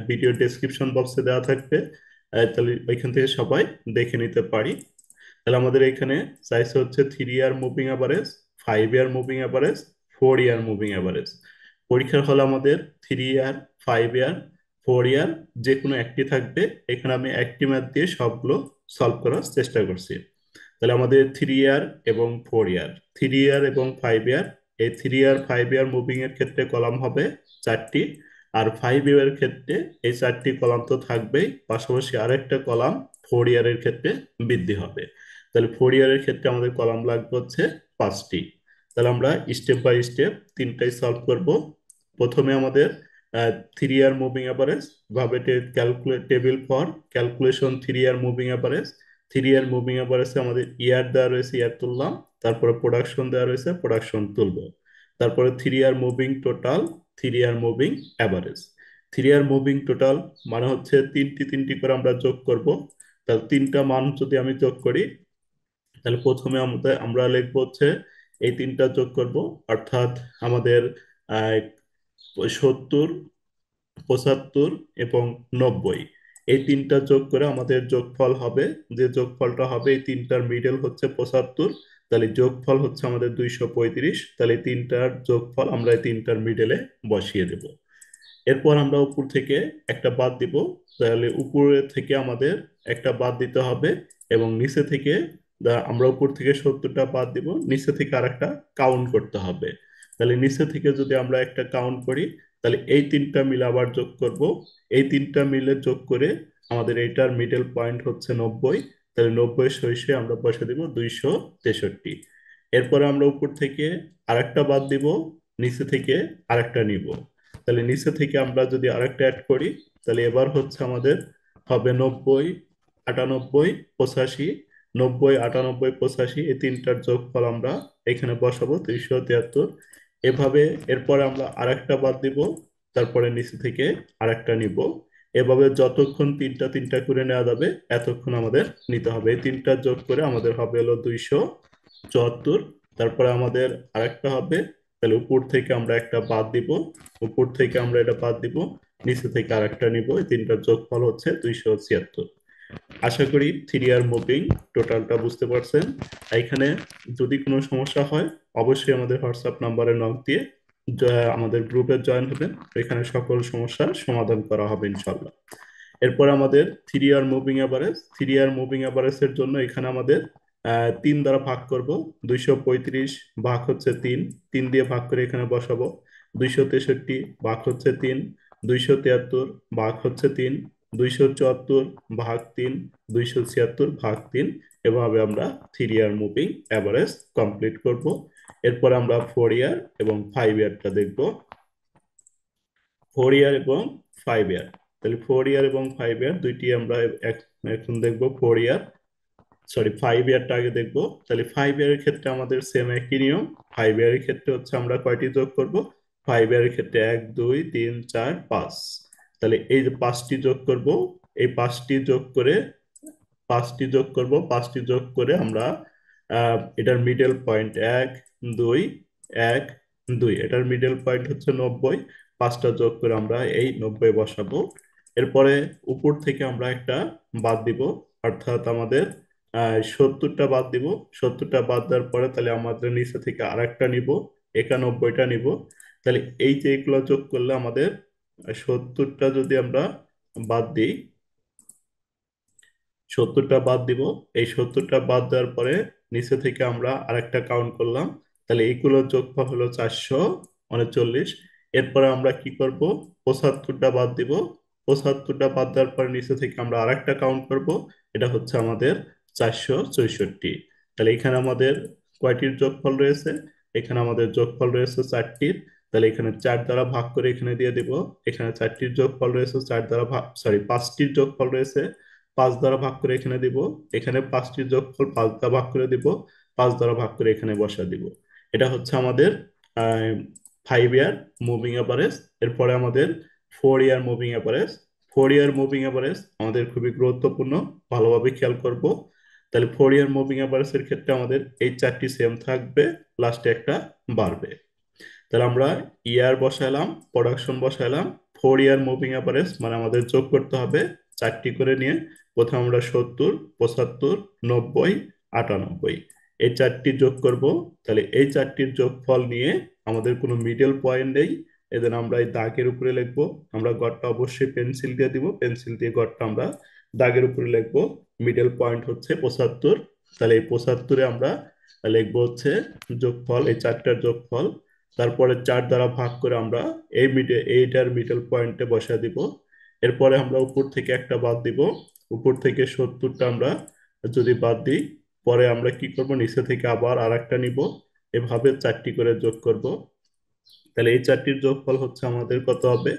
ভিডিও ডেসক্রিপশন বক্সে দেওয়া থাকবে। তাহলে ওইখান থেকে সবাই দেখে নিতে পারি। তাহলে আমাদের এখানে চাইছে হচ্ছে 3 ইয়ার মুভিং অ্যাভারেজ, 5 ইয়ার মুভিং অ্যাভারেজ, 4 ইয়ার মুভিং অ্যাভারেজ। পরীক্ষার হলে আমাদের 3 ইয়ার, 5 ইয়ার, 4 ইয়ার যে কোনো একটি থাকবে। এখানে আমি একটি ম্যাথ দিয়ে সবগুলো সলভ করার চেষ্টা করছি। তাহলে আমাদের 3 ইয়ার এবং 4 ইয়ার, 3 ইয়ার এবং 5 ইয়ার, এই 3 ইয়ার 5 ইয়ার মুভিং এর ক্ষেত্রে কলাম হবে 4টি, আর 5 ইয়ারের ক্ষেত্রে এই 4টি কলাম তো থাকবেই, পাশাপাশি আরেকটা কলাম 4 ইয়ারের ক্ষেত্রে বৃদ্ধি হবে। তাহলে 4 ইয়ারের ক্ষেত্রে আমাদের কলাম লাগবে হচ্ছে 5টি। তাহলে আমরা স্টেপ বাই স্টেপ তিনটাই সলভ করব। প্রথমে আমাদের 3 ইয়ার মুভিং অ্যাভারেজ ভাবে calculate table for calculation 3 year moving average. 3 year moving অ্যাভারেজে আমাদের ইয়ার দেওয়া রয়েছে, ইয়ার তুললাম। তারপরে প্রোডাকশন দেওয়া রয়েছে, প্রোডাকশন তুলবো। তারপরে 3 year moving total, 3 year moving average. 3 year moving total মানে হচ্ছে তিনটি তিনটি করে আমরা যোগ করব। তাহলে তিনটা মান যদি আমি যোগ করি, তাহলে প্রথমে আমাদের আমরা লিখবো হচ্ছে এই তিনটা যোগ করব, অর্থাৎ আমাদের 70, 75 এবং 90, এই তিনটা যোগ করে আমাদের যোগফল হবে। যে যোগফলটা হবে, এই তিনটার মিডল হচ্ছে 75, তাহলে যোগফল হচ্ছে আমাদের 235। তাহলে এই তিনটার যোগফল আমরা এই তিনটার মিডলে বসিয়ে দেব। এরপর আমরা উপর থেকে একটা বাদ দিব। তাহলে উপরে থেকে আমাদের একটা বাদ দিতে হবে, এবং নিচে থেকে আমরা উপর থেকে 70টা বাদ দিব, নিচে থেকে আর একটা কাউন্ট করতে হবে। তাহলে নিচে থেকে যদি আমরা একটা কাউন্ট করি, তাহলে এই তিনটা মিলে আবার যোগ করব। এই তিনটা মিলে যোগ করে আমাদের এইটার মিডল পয়েন্ট হচ্ছে 90। তাহলে 90 সহিষে আমরা বসে দিব 263। এরপরে আমরা উপর থেকে আরেকটা বাদ দিব, নিচে থেকে আরেকটা নিব। তাহলে নিচে থেকে আমরা যদি আরেকটা অ্যাড করি, তাহলে এবার হচ্ছে আমাদের হবে 90, 98, 85। 90, 98, 85 এই তিনটার যোগফল আমরা এখানে বসাবো 373। এভাবে এরপরে আমরা আরেকটা বাদ দিব, তারপরে নিচে থেকে আরেকটা নিব। এভাবে যতক্ষণ তিনটা তিনটা করে নেওয়া যাবে এতক্ষণ আমাদের নিতে হবে। এই তিনটা যোগ করে আমাদের হবে হলো 274। তারপরে আমাদের আরেকটা হবে, তাহলে উপর থেকে আমরা একটা বাদ দিব, উপর থেকে আমরা এটা বাদ দিব, নিচে থেকে আরেকটা নিব। এই তিনটার যোগফল হচ্ছে 276। আশা করি 3R মুভিং টোটালটা বুঝতে পারছেন। এখানে যদি কোনো সমস্যা হয় অবশ্যই আমাদের হোয়াটসঅ্যাপ নাম্বারে নক দিয়ে আমাদের গ্রুপে জয়েন হবেন। এখানে সকল সমস্যার সমাধান করা হবে ইনশাল্লাহ। এরপর আমাদের 3R moving average. 3R moving average এর জন্য এখানে আমাদের 3 দ্বারা ভাগ করব। 235 ভাগ হচ্ছে 3, 3 দিয়ে ভাগ করে এখানে বসাবো। 263 ভাগ হচ্ছে 3, 273 ভাগ হচ্ছে 3, 274 ভাগ 3, 276 ভাগ 3। এভাবে আমরা 3R মুভিং অ্যাভারেজ কমপ্লিট করব। এরপর আমরা 4R এবং 5Rটা দেখব। 4 ইয়ার এবং 5 ইয়ার। তাহলে 4 ইয়ার এবং 5 ইয়ার দুইটি আমরা এখন দেখবো। 4 ইয়ার, সরি 5 ইয়ারটা আগে দেখবো। তাহলে 5 ইয়ারের ক্ষেত্রে আমাদের সেম একই নিয়ম। 5 ইয়ারের ক্ষেত্রে হচ্ছে আমরা কয়টি যোগ করব? 5 ইয়ারের ক্ষেত্রে 1, 2, 3, 4, 5। তাহলে এই যে পাঁচটি যোগ করব, এই পাঁচটি যোগ করে আমরা এটার মিডল পয়েন্ট 1, 2, 1, 2, এটার মিডল পয়েন্ট হচ্ছে 90। পাঁচটা যোগ করে আমরা এই 90 বসাবো। এরপরে উপর থেকে আমরা একটা বাদ দিব, অর্থাৎ আমাদের 70টা বাদ দিব। 70টা বাদ দেওয়ার পরে তাহলে আমাদের নিচে থেকে আরেকটা নিব, 91টা নিব। তাহলে এই যে এগুলো যোগ করলে আমাদের 70টা যদি আমরা বাদ দিই, 70টা বাদ দিব। এই 70টা বাদ দেওয়ার পরে নিচে থেকে আমরা আরেকটা কাউন্ট করলাম। তাহলে এইগুলোর যোগফল হলো 439। এরপরে আমরা কি করব? 75টা বাদ দিব। 75টা বাদ দেওয়ার পরে নিচে থেকে আমরা আরেকটা কাউন্ট করব। এটা হচ্ছে আমাদের 464। তাহলে এখানে আমাদের কয়টির যোগফল রয়েছে? এখানে আমাদের যোগফল রয়েছে 4টির। তাহলে এখানে 4 দ্বারা ভাগ করে এখানে দিয়ে দিব। এখানে 4টির যোগফল রয়েছে 4 দ্বারা ভাগ, সরি 5টির যোগফল রয়েছে 5 দ্বারা ভাগ করে এখানে দিব। এখানে 5টির যোগফল 5 দ্বারা ভাগ করে দিব। 5 দ্বারা ভাগ করে এখানে বসা দিব। এটা হচ্ছে আমাদের 5 ইয়ার মুভিং অ্যাভারেজ। এরপরে আমাদের 4 ইয়ার মুভিং অ্যাভারেজ। 4 ইয়ার মুভিং অ্যাভারেজ আমাদের খুবই গুরুত্বপূর্ণ, ভালোভাবে খেয়াল করব। তাহলে 4 ইয়ার মুভিং অ্যাভারেজের ক্ষেত্রে আমাদের এই চারটি সেম থাকবে, লাস্টে একটা বাড়বে। তাহলে আমরা ইয়ার বসাইলাম, প্রোডাকশন বসাইলাম। 4 ইয়ার মুভিং অ্যাভারেজ মানে আমাদের যোগ করতে হবে চারটি করে নিয়ে। প্রথমে আমরা 70, 75, 90, 98 এই চারটি যোগ করব। তাহলে এই চারটির যোগফল নিয়ে আমাদের কোনো মিডল পয়েন্ট নেই, এদের আমরা এই দাগের উপরে লিখবো। আমরা গড়টা অবশ্যই পেন্সিল দিয়ে দিব, পেন্সিল দিয়ে গড়টা আমরা দাগের উপরে লিখবো। মিডল পয়েন্ট হচ্ছে 75। তাহলে এই 75-এ আমরা লিখবো হচ্ছে যোগফল, এই চারটার যোগফল। তারপরে 4 দ্বারা ভাগ করে আমরা এইটার মিডল পয়েন্টে বসা দিব। এরপরে আমরা উপর থেকে একটা বাদ দিব। উপর থেকে 70টা আমরা যদি বাদ দিই, পরে আমরা কি করব? নিচে থেকে আবার আরেকটা নিব। এভাবে চারটি করে যোগ করব। তাহলে এই চারটির যোগফল হচ্ছে আমাদের কত হবে?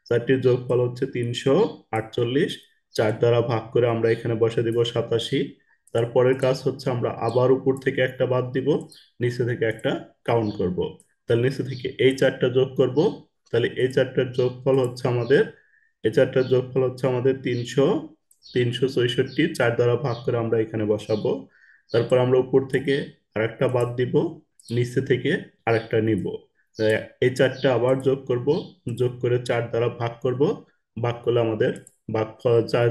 চারটির যোগফল হচ্ছে 348। 4 দ্বারা ভাগ করে আমরা এখানে বসে দিব 87। তারপরের কাজ হচ্ছে আমরা আবার উপর থেকে একটা বাদ দিব, নিচে থেকে একটা কাউন্ট করব। তাহলে নিচে থেকে এই চারটা যোগ করব। তাহলে এই চারটার যোগফল হচ্ছে আমাদের, এই চারটার যোগফল হচ্ছে আমাদের 364। 4 দ্বারা ভাগ করে আমরা এখানে বসাবো। তারপর আমরা উপর থেকে আরেকটা বাদ দিব, নিচে থেকে আরেকটা নিব। এই চারটা আবার যোগ করব। যোগ করে 4 দ্বারা ভাগ করব। ভাগ করলে আমাদের ভাগফল চার,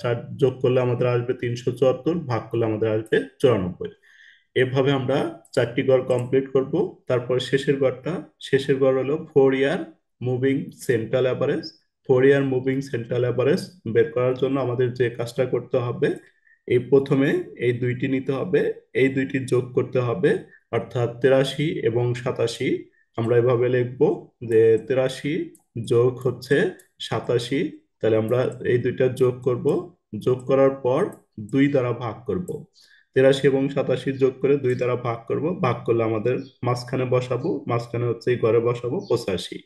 চার যোগ করলে আমাদের আসবে 374, ভাগ করলে আমাদের আসবে 94। এভাবে আমরা চারটি গড় কমপ্লিট করব। তারপর শেষের গড় হলো 4 ইয়ার মুভিং সেন্ট্রাল অ্যাভারেজ। 4 ইয়ার মুভিং সেন্ট্রাল অ্যাভারেজ বের করার জন্য আমাদের যে কাজটা করতে হবে, এই প্রথমে এই দুইটি নিতে হবে, এই দুইটি যোগ করতে হবে, অর্থাৎ 83 এবং 87। আমরা এভাবে লিখবো যে 83 যোগ হচ্ছে 87, তাহলে আমরা এই দুইটা যোগ করব। যোগ করার পর 2 দ্বারা ভাগ করব। 83 এবং 87 যোগ করে 2 দ্বারা ভাগ করব, ভাগ করলে আমাদের মাঝখানে বসাবো, মাঝখানে হচ্ছে এই ঘরে বসাবো 85।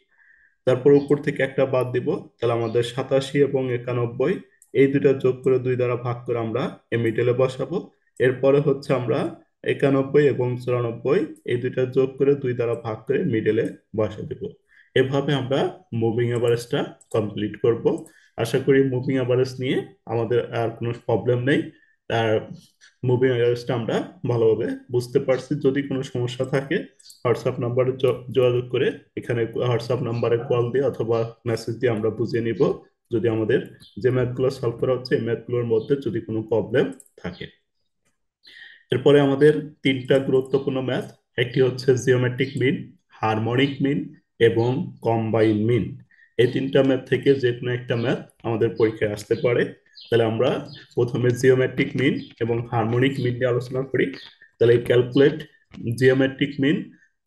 তারপর উপর থেকে একটা বাদ দিব, তাহলে আমাদের 87 এবং 91 এই দুইটা যোগ করে 2 দ্বারা ভাগ করে আমরা এই মিডলে বসাবো। এরপরে হচ্ছে আমরা 91 এবং 94 এই দুইটা যোগ করে 2 দ্বারা ভাগ করে মিডলে বসা দেব। এভাবে আমরা মুভিং এভারেজটা কমপ্লিট করব। আশা করি মুভিং এভারেজ নিয়ে আমাদের আর কোনো প্রবলেম নেই। আর মুভিং এভারেজটা আমরা ভালোভাবে বুঝতে পারছি। যদি কোনো সমস্যা থাকে হোয়াটসঅ্যাপ নাম্বারে যোগাযোগ করে, এখানে হোয়াটসঅ্যাপ নাম্বারে কল দিয়ে অথবা মেসেজ দিয়ে আমরা বুঝিয়ে নিব যদি আমাদের যে ম্যাথগুলো সলভ করা হচ্ছে এই ম্যাথগুলোর মধ্যে যদি কোনো প্রবলেম থাকে। এরপরে আমাদের তিনটা গুরুত্বপূর্ণ ম্যাথ, একটি হচ্ছে জিওমেট্রিক মিন, হারমোনিক মিন এবং কম্বাইন মিন। এই তিনটা ম্যাথ থেকে যে কোনো একটা ম্যাথ আমাদের পরীক্ষায় আসতে পারে। তাহলে আমরা প্রথমে জিওমেট্রিক মিন এবং হারমোনিক মিন নিয়ে আলোচনা করি। তাহলে calculate geometric mean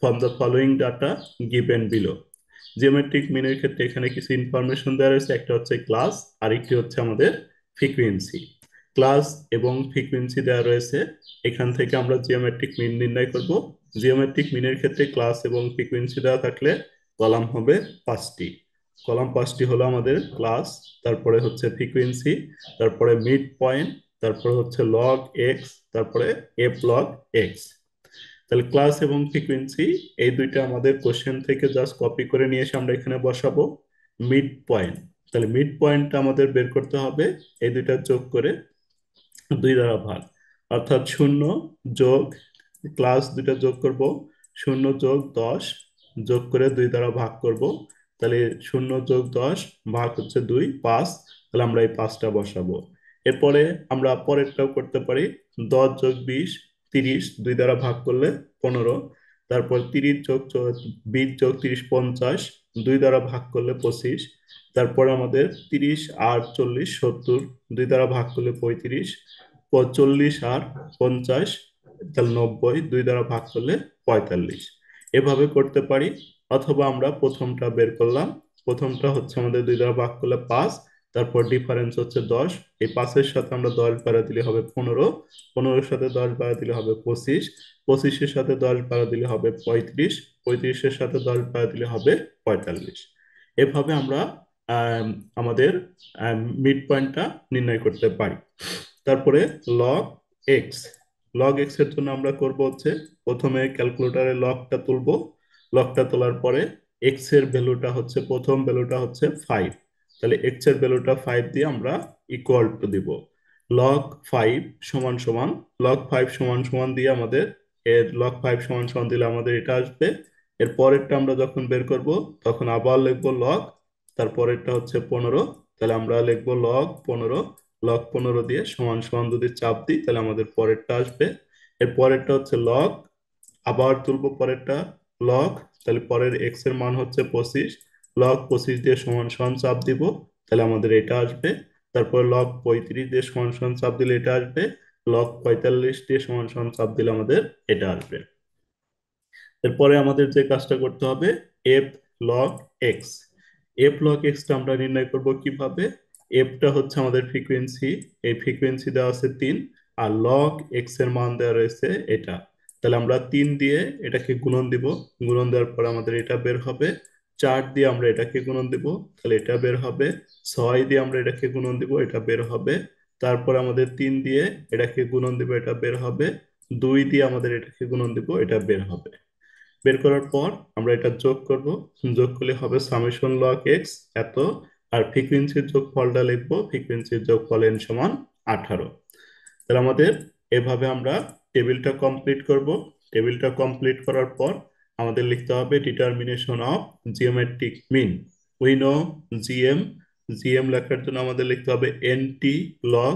from the following data given below. Geometric মিনের ক্ষেত্রে এখানে কিছু ইনফরমেশন দেওয়া রয়েছে, একটা হচ্ছে ক্লাস, আরেকটি হচ্ছে আমাদের ফ্রিকোয়েন্সি। ক্লাস এবং ফ্রিকোয়েন্সি দেওয়া রয়েছে, এখান থেকে আমরা জিওমেট্রিক মিন নির্ণয় করব। জিওমেট্রিক মিনের ক্ষেত্রে ক্লাস এবং ফ্রিকোয়েন্সি দেওয়া থাকলে কলাম হবে 5টি। কলাম 5টি হলো আমাদের ক্লাস, তারপরে হচ্ছে ফ্রিকোয়েন্সি, তারপরে মিড পয়েন্ট, তারপরে হচ্ছে লগ এক্স, তারপরে এফ লগ এক্স। তাহলে ক্লাস এবং ফ্রিকোয়েন্সি এই দুইটা আমাদের কোশ্চেন থেকে জাস্ট কপি করে নিয়ে এসে আমরা এখানে বসাবো। মিড পয়েন্ট, তাহলে মিড পয়েন্টটা আমাদের বের করতে হবে এই দুইটা যোগ করে 2 দ্বারা ভাগ, অর্থাৎ 0 যোগ ক্লাস দুইটা যোগ করব, 0 যোগ 10 যোগ করে 2 দ্বারা ভাগ করব। তাহলে 0 যোগ 10 ভাগ হচ্ছে 2, 5। তাহলে আমরা এই 5টা বসাবো। এরপরে আমরা পরেরটাও করতে পারি, 10 যোগ 20 30, 2 দ্বারা ভাগ করলে 15। তারপর 30 যোগ 20 যোগ 30 50, 2 দ্বারা ভাগ করলে 25। তারপর আমাদের 30 আর 40 70, 2 দ্বারা ভাগ করলে 35। 45 আর 50, তাহলে 90, 2 দ্বারা ভাগ করলে 45। এভাবে করতে পারি। অথবা আমরা প্রথমটা বের করলাম, প্রথমটা হচ্ছে আমাদের 2 দ্বারা ভাগ করলে 5, তারপর ডিফারেন্স হচ্ছে 10, এই 5-এর সাথে আমরা 10 বাড়া দিলে হবে 15, 15-এর সাথে 10 বাড়া দিলে হবে 25, 25-এর সাথে 10 বাড়া দিলে হবে 35, 35-এর সাথে 10 বাড়া দিলে হবে 45। এভাবে আমরা আম, আমাদের মিড পয়েন্টটা নির্ণয় করতে পারি। তারপরে লগ এক্স, লগ এক্স এর জন্য আমরা করব হচ্ছে প্রথমে ক্যালকুলেটরে লগটা তুলব। লগটা তোলার পরে এক্স এর ভ্যালুটা হচ্ছে, প্রথম ভ্যালুটা হচ্ছে 5, তাহলে এক্স এর ভ্যালুটা 5 দিয়ে আমরা ইকুয়াল টু দিব। লগ 5 সমান সমান, লগ 5 সমান সমান দিয়ে আমাদের এর লগ 5 সমান সমান দিলে আমাদের এটা আসবে। এর পরেরটা আমরা যখন বের করব তখন আবার লিখবো লগ, তারপরেরটা হচ্ছে 15, তাহলে আমরা লিখবো লগ 15, লগ 15 দিয়ে সমান সমান যদি চাপ দিই তাহলে আমাদের পরেরটা আসবে। এর পরেরটা হচ্ছে লগ, আবার তুলবো পরেরটা লগ, তাহলে পরের এক্স এর মান হচ্ছে 25, লগ 25 দিয়ে সমান সমান চাপ দিব, তাহলে আমাদের এটা আসবে। তারপর লগ 35 দিয়ে সমান সমান চাপ দিলে এটা আসবে, লগ 45 দিয়ে সমান সমান চাপ দিলে আমাদের এটা আসবে। এরপরে আমাদের যে কাজটা করতে হবে, F log x. F log extra আমরা নির্ণয় করব কিভাবে, এফটা হচ্ছে আমাদের ফ্রিকোয়েন্সি, এই ফ্রিকোয়েন্সি দেওয়া আছে 3, আর লগ এক্স এর মান দেওয়া রয়েছে এটা। তাহলে আমরা 3 দিয়ে এটাকে গুণন দিব, গুণন দেওয়ার পর আমাদের এটা বের হবে। 4 দিয়ে আমরা এটাকে গুণন দিব, তাহলে এটা বের হবে। 6 দিয়ে আমরা এটাকে গুণন দিব, এটা বের হবে। তারপর আমাদের 3 দিয়ে এটাকে গুণন দিব, এটা বের হবে। 2 দিয়ে আমাদের এটাকে গুণন দিব, এটা বের হবে। বের করার পর আমরা এটা যোগ করব, যোগ করলে হবে সামেশন লগ এক্স এত, আর ফ্রিকোয়েন্সির যোগফলটা লিখবো, ফ্রিকোয়েন্সির যোগফল n সমান 18। তাহলে আমাদের এভাবে আমরা টেবিলটা কমপ্লিট করব। টেবিলটা কমপ্লিট করার পর আমাদের লিখতে হবে determination of geometric mean. We know GM, GM লেখার জন্য আমাদের লিখতে হবে এনটি লগ,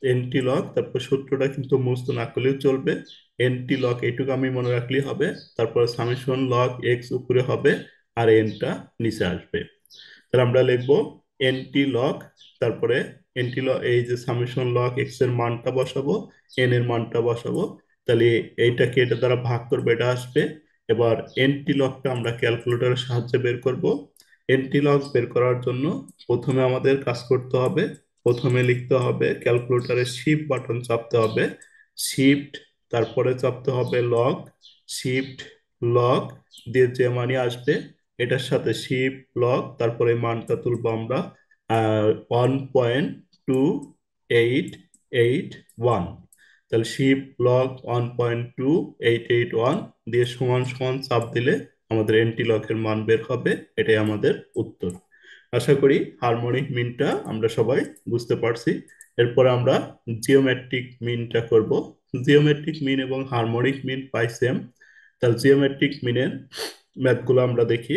এনটি লগ, তারপর সূত্রটা কিন্তু মুখস্থ না করলেও চলবে। এনটি লগ এইটুকু আমি মনে রাখলেই হবে। তারপর সামেশন লগ এক্স উপরে হবে আর এনটা নিচে আসবে। তাহলে আমরা লিখবো এনটি লগ, তারপরে এনটি লগ, এই যে সামেশন লগ এক্স এর মানটা বসাবো, এন এর মানটা বসাবো। তাহলে এইটাকে এটা দ্বারা ভাগ করবো, এটা আসবে। এবার এনটি লগটা আমরা ক্যালকুলেটরের সাহায্যে বের করব। এন্ট্রি লগ বের করার জন্য প্রথমে আমাদের কাজ করতে হবে, প্রথমে লিখতে হবে ক্যালকুলেটরে শিফট বাটন চাপতে হবে, শিফট তারপরে চাপতে হবে লগ, শিফট লগ দিয়ে যে মানই আসবে এটার সাথে শিফট লগ তারপরে মানটা তুলবো আমরা 1.2881, তাহলে শিফট লগ 1.2881 দিয়ে সমান সমান চাপ দিলে আমাদের এন্টি লকের মান বের হবে। এটাই আমাদের উত্তর। আশা করি হারমোনিক মিনটা আমরা সবাই বুঝতে পারছি। এরপরে আমরা জিওমেট্রিক মিনটা করব। জিওমেট্রিক মিন এবং হারমোনিক মিন পাই সেম, তাহলে জিওমেট্রিক মিনের ম্যাথগুলো আমরা দেখি।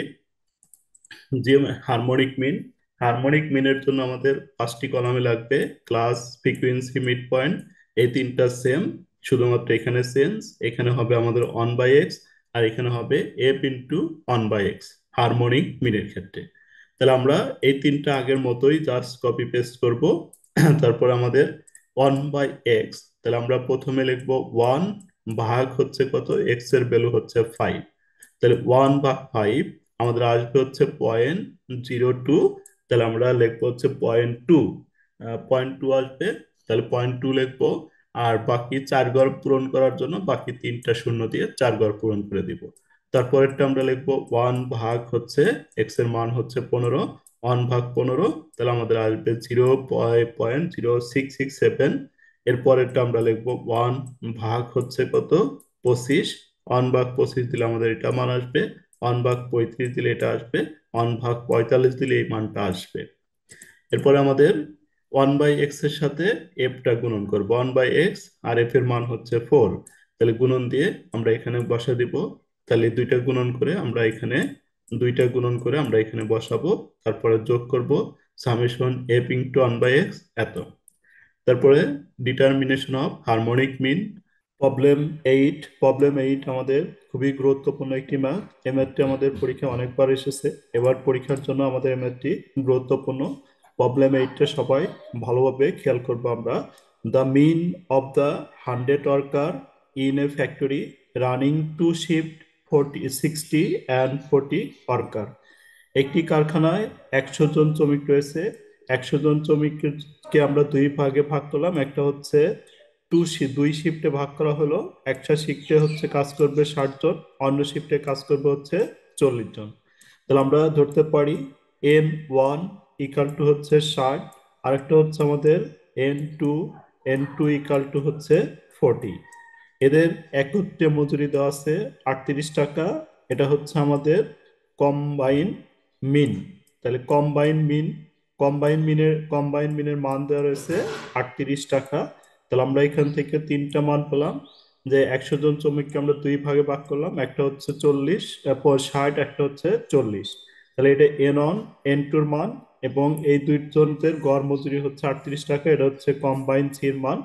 হারমোনিক মিন, হারমোনিক মিনের জন্য আমাদের পাঁচটি কলামে লাগবে ক্লাস, ফ্রিকুয়েন্সি, মিড পয়েন্ট, এই তিনটা সেম, শুধুমাত্র এখানে চেঞ্জ, এখানে হবে আমাদের 1/x আর এখানে হবে f ইন্টু 1/x হারমোনিক মিনের ক্ষেত্রে। তাহলে আমরা এই তিনটা আগের মতোই জাস্ট কপি পেস্ট করব। তারপর আমাদের 1/x, তাহলে আমরা প্রথমে লিখবো 1 ভাগ হচ্ছে কত, x এর ভ্যালু হচ্ছে 5, তাহলে 1/5 আমাদের আসবে হচ্ছে 0.02, তাহলে আমরা লিখবো হচ্ছে 0.2, 0.2 আসবে, তাহলে 0.2 লিখবো। আর বাকি চার ঘর পূরণ করার জন্য বাকি তিনটা শূন্য দিয়ে চার ঘর পূরণ করে দিব। তারপরেরটা আমরা লিখবো 1 ভাগ হচ্ছে এক্স এর মান হচ্ছে 15, 1/15, তাহলে আমাদের আসবে 0.0667। এরপরেরটা আমরা লিখবো 1 ভাগ হচ্ছে কত, 25, 1/25 দিলে আমাদের এটা মান আসবে, 1/35 দিলে এটা আসবে, 1/45 দিলে এই মানটা আসবে। এরপরে আমাদের 1/x এর সাথে এফটা গুণন করবো, 1/x আর এফ এর মান হচ্ছে 4, তাহলে গুণন দিয়ে আমরা এখানে বসা দিব। তাহলে দুইটা গুণন করে আমরা এখানে বসাবো, তারপরে যোগ করব সামেশন এফ ইন্টু 1/x এত। তারপরে determination of harmonic mean, problem 8 আমাদের খুবই গুরুত্বপূর্ণ একটি ম্যাথ। এই ম্যাথটি আমাদের পরীক্ষায় অনেকবার এসেছে, এবার পরীক্ষার জন্য আমাদের এই ম্যাথটি গুরুত্বপূর্ণ। প্রবলেম 8টা সবাই ভালোভাবে খেয়াল করবো আমরা। The mean of the 100 worker in a factory running two shift 60 and 40 worker, একটি কারখানায় 100 জন শ্রমিক রয়েছে। 100 জন শ্রমিককে আমরা দুই ভাগে ভাগ করলাম, একটা হচ্ছে দুই শিফটে ভাগ করা হলো, একটা শিফটে হচ্ছে কাজ করবে 60 জন, অন্য শিফটে কাজ করবে হচ্ছে 40 জন। তাহলে আমরা ধরতে পারি N1 ইকাল টু হচ্ছে 60, আরেকটা হচ্ছে আমাদের N2, N2 ইকাল টু হচ্ছে 40। এদের একত্রে মজুরি দেওয়া আছে 38 টাকা, এটা হচ্ছে আমাদের কম্বাইন মিন। তাহলে কম্বাইন মিনের মান দেওয়া রয়েছে 38 টাকা। তাহলে আমরা এখান থেকে তিনটা মান পেলাম, যে 100 জন শ্রমিককে আমরা দুই ভাগে ভাগ করলাম, একটা হচ্ছে 40, তারপর 60, একটা হচ্ছে 40। তাহলে এটা N1 N2 এর মান, এবং এই দুইজনের গড় মজুরি হচ্ছে 38 টাকা, এটা হচ্ছে কম্বাইন সির মান।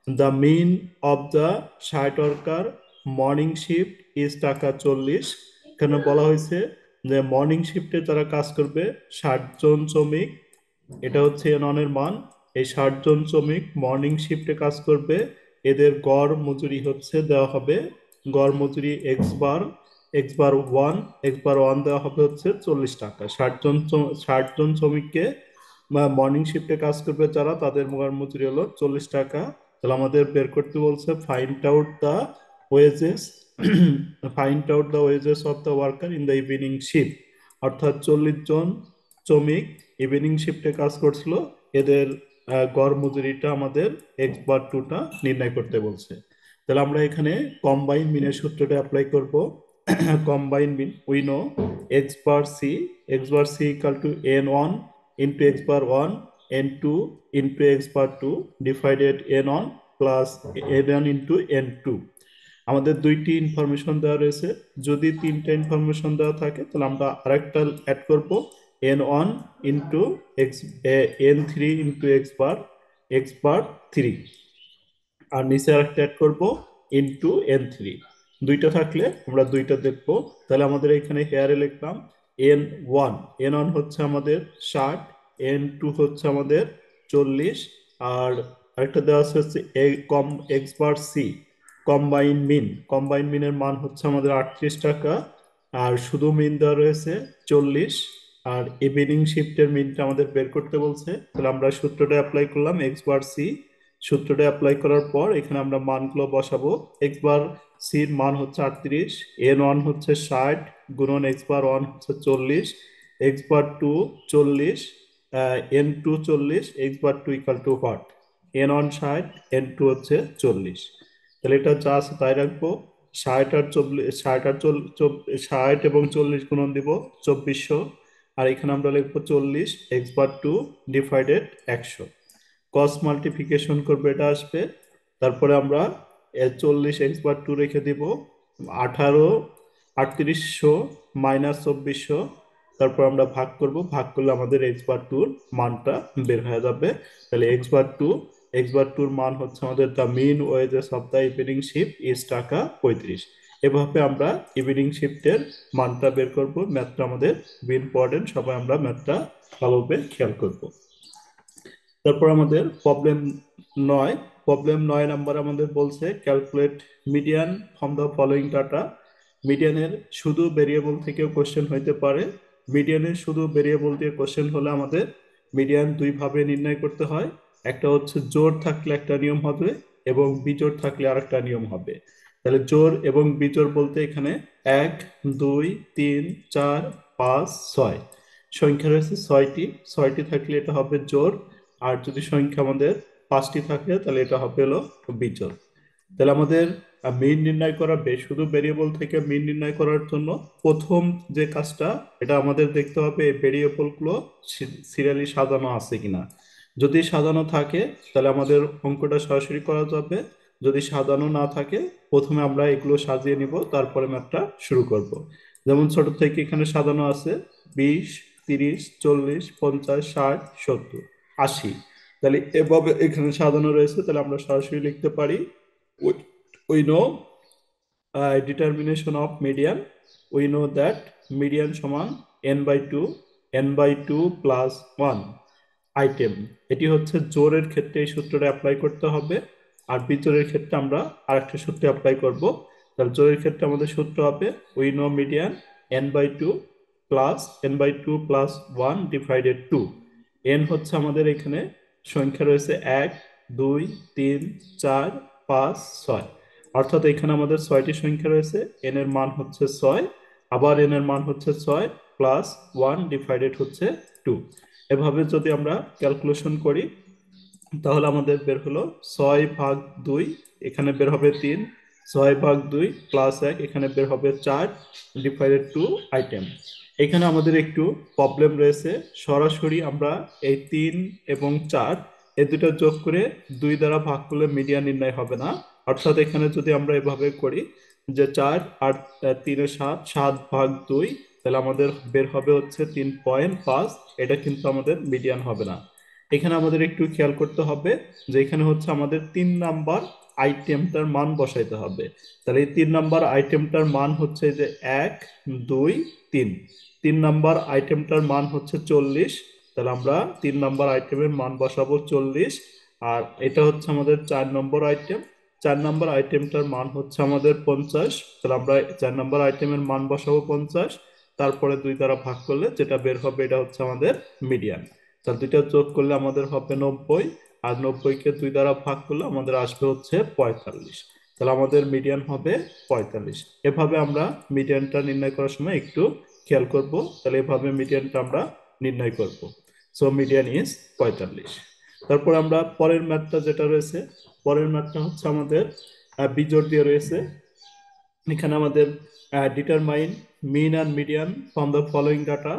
The mean of the 60 worker morning shift is টাকা 40। এখানে বলা হয়েছে যে মর্নিং শিফটে যারা কাজ করবে 60 জন শ্রমিক, এটা হচ্ছে N1 এর মান। এই 60 জন শ্রমিক মর্নিং শিফটে কাজ করবে, এদের গড় মজুরি হচ্ছে দেওয়া হবে, গড় মজুরি এক্স বার ওয়ান দেওয়া হবে হচ্ছে 40 টাকা। 60 জন শ্রমিককে মর্নিং শিফটে কাজ করবে যারা, তাদের গড় মজুরি হলো 40 টাকা। তাহলে আমাদের বের করতে বলছে find out the wages find out the wages of the worker in the evening shift, অর্থাৎ 40 জন শ্রমিক ইভিনিং শিফটে কাজ করছিল, এদের গড় মজুরিটা আমাদের X/2টা নির্ণয় করতে বলছে। তাহলে আমরা এখানে কম্বাইন মিনের সূত্রটা অ্যাপ্লাই করব। Combine mean we know X/C equal to N1 into X/1 N2 into X/2 divided N1 plus N1 into N2। আমাদের দুইটি ইনফরমেশন দেওয়া রয়েছে, যদি তিনটা ইনফরমেশন দেওয়া থাকে তাহলে আমরা আরেকটা অ্যাড করব, N1 into x, N3 into X/3, আর নিচে আরেকটা অ্যাড করব ইন্টু N3। দুইটা থাকলে আমরা দুইটা দেখবো। তাহলে আমাদের এখানে হেয়ারে লিখলাম N1, N1 হচ্ছে আমাদের 60, N2 হচ্ছে আমাদের 40, আর আরেকটা দেওয়া আছে হচ্ছে X/C কম্বাইন মিনের মান হচ্ছে আমাদের 38 টাকা, আর শুধু মিন দেওয়া রয়েছে 40, আর ইভিনিং শিফটের মিনটা আমাদের বের করতে বলছে, তাহলে আমরা সূত্রটা অ্যাপ্লাই করলাম এক্স বার সি। সূত্রটা অ্যাপ্লাই করার পর এখানে আমরা মানগুলো বসাবো। এক্স বার সির মান হচ্ছে 38, এন ওয়ান হচ্ছে 60 গুণন এক্স বার ওয়ান হচ্ছে 40, X bar two 40, N two 40, X bar two equal to what, N one 60, N two হচ্ছে 40। তাহলে এটা যা আছে তাই রাখবো। 60 আর 40, 60 আর 60 এবং 40 গুণন দিব 2400। আর এখানে আমরা লিখবো 40 X bar two divided 100। Cross multiplication করবে, এটা আসবে। তারপরে আমরা 40 এক্স বার টু রেখে দিব, 18 3800 মাইনাস 2400। তারপর আমরা ভাগ করব, ভাগ করলে আমাদের এক্স বার টুর মানটা বের হয়ে যাবে। তাহলে এক্স বার টুর মান হচ্ছে আমাদের the mean wages of the evening shift is টাকা 35। এভাবে আমরা ইভিনিং শিফটের মানটা বের করব। ম্যাথটা আমাদের ইম্পর্টেন্ট, সবাই আমরা ম্যাথটা ভালোভাবে খেয়াল করব। তারপর আমাদের নয় প্রবলেম 9 নাম্বার আমাদের বলছে calculate median from the following data. মিডিয়ানের শুধু ভেরিয়েবল থেকেও কোশ্চেন হইতে পারে। মিডিয়ানের শুধু ভেরিয়েবল দিয়ে কোশ্চেন হলে আমাদের মিডিয়ান দুইভাবে নির্ণয় করতে হয়। একটা হচ্ছে জোড় থাকলে একটা নিয়ম হবে এবং বিজোড় থাকলে আরেকটা নিয়ম হবে। তাহলে জোড় এবং বিজোড় বলতে এখানে 1 2 3 4 5 6 সংখ্যা রয়েছে 6টি। 6টি থাকলে এটা হবে জোড়, আর যদি সংখ্যা আমাদের 5টি থাকে তাহলে এটা হবে হলো বিজোড়। তাহলে আমাদের মিন নির্ণয় করা শুধু ভেরিয়েবল থেকে মিন নির্ণয় করার জন্য প্রথম যে কাজটা, এটা আমাদের দেখতে হবে এই ভেরিয়েবল গুলো সিরিয়ালি সাজানো আছে কিনা। যদি সাজানো থাকে তাহলে আমাদের অঙ্কটা সরাসরি করা যাবে। যদি সাজানো না থাকে প্রথমে আমরা এগুলো সাজিয়ে নিব, তারপরে ম্যাথটা শুরু করব। যেমন ছোট থেকে এখানে সাজানো আছে 20 30 40 50 60 70 80। তাহলে এভাবে এখানে সাজানো রয়েছে, তাহলে আমরা সরাসরি লিখতে পারি we know determination of median. We know that median সমান n by 2, n by 2 plus 1 item. এটি হচ্ছে জোড়ের ক্ষেত্রে এই সূত্রটা অ্যাপ্লাই করতে হবে, আর বিজোড়ের ক্ষেত্রে আমরা আরেকটা সূত্র অ্যাপ্লাই করব। তাহলে জোড়ের ক্ষেত্রে আমাদের সূত্র হবে we know median n by 2 plus n by 2 plus 1 divided 2। n হচ্ছে আমাদের এখানে সংখ্যা রয়েছে 1 2 3 4 5 6, অর্থাৎ এখানে আমাদের 6টি সংখ্যা রয়েছে। n এর মান হচ্ছে 6, আবার n এর মান হচ্ছে 6 প্লাস 1 ডিভাইডেড হচ্ছে 2। এভাবে যদি আমরা ক্যালকুলেশন করি তাহলে আমাদের বের হলো 6/2, এখানে বের হবে 3, 6/2 প্লাস 1 এখানে বের হবে 4 ডিভাইডেড 2 আইটেম। এখানে আমাদের একটু প্রবলেম রয়েছে, সরাসরি আমরা এই 3 এবং 4 এই দুটো যোগ করে 2 দ্বারা ভাগ করলে মিডিয়ান নির্ণয় হবে না। অর্থাৎ এখানে যদি আমরা এভাবে করি যে 4 আর 3 এর 7, 7/2, তাহলে আমাদের বের হবে হচ্ছে 3.5। এটা কিন্তু আমাদের মিডিয়ান হবে না। এখানে আমাদের একটু খেয়াল করতে হবে যে এখানে হচ্ছে আমাদের 3 নাম্বার আইটেমটার মান বসাইতে হবে। তাহলে এই 3 নাম্বার আইটেমটার মান হচ্ছে যে 1 2 3। 3 নাম্বার আইটেমটার মান হচ্ছে 40, তাহলে আমরা 3 নাম্বার আইটেমের মান বসাবো 40। আর এটা হচ্ছে আমাদের 4 নম্বর আইটেম, 4 নাম্বার আইটেমটার মান হচ্ছে আমাদের 50, তাহলে আমরা 4 নাম্বার আইটেমের মান বসাবো 50। তারপরে 2 দ্বারা ভাগ করলে যেটা বের হবে এটা হচ্ছে আমাদের মিডিয়ান। তাহলে দুইটা যোগ করলে আমাদের হবে 90, আর 90-কে 2 দ্বারা ভাগ করলে আমাদের আসবে হচ্ছে 45। তাহলে আমাদের মিডিয়ান হবে 45। এভাবে আমরা মিডিয়ানটা নির্ণয় করার সময় একটু খেয়াল করব। তাহলে এভাবে মিডিয়ানটা আমরা নির্ণয় করব। So median is 45। তারপর আমরা পরের ম্যাথটা যেটা রয়েছে, পরের ম্যাথটা হচ্ছে আমাদের বিজোড় দিয়ে রয়েছে। এখানে আমাদের determine mean and median from the following data.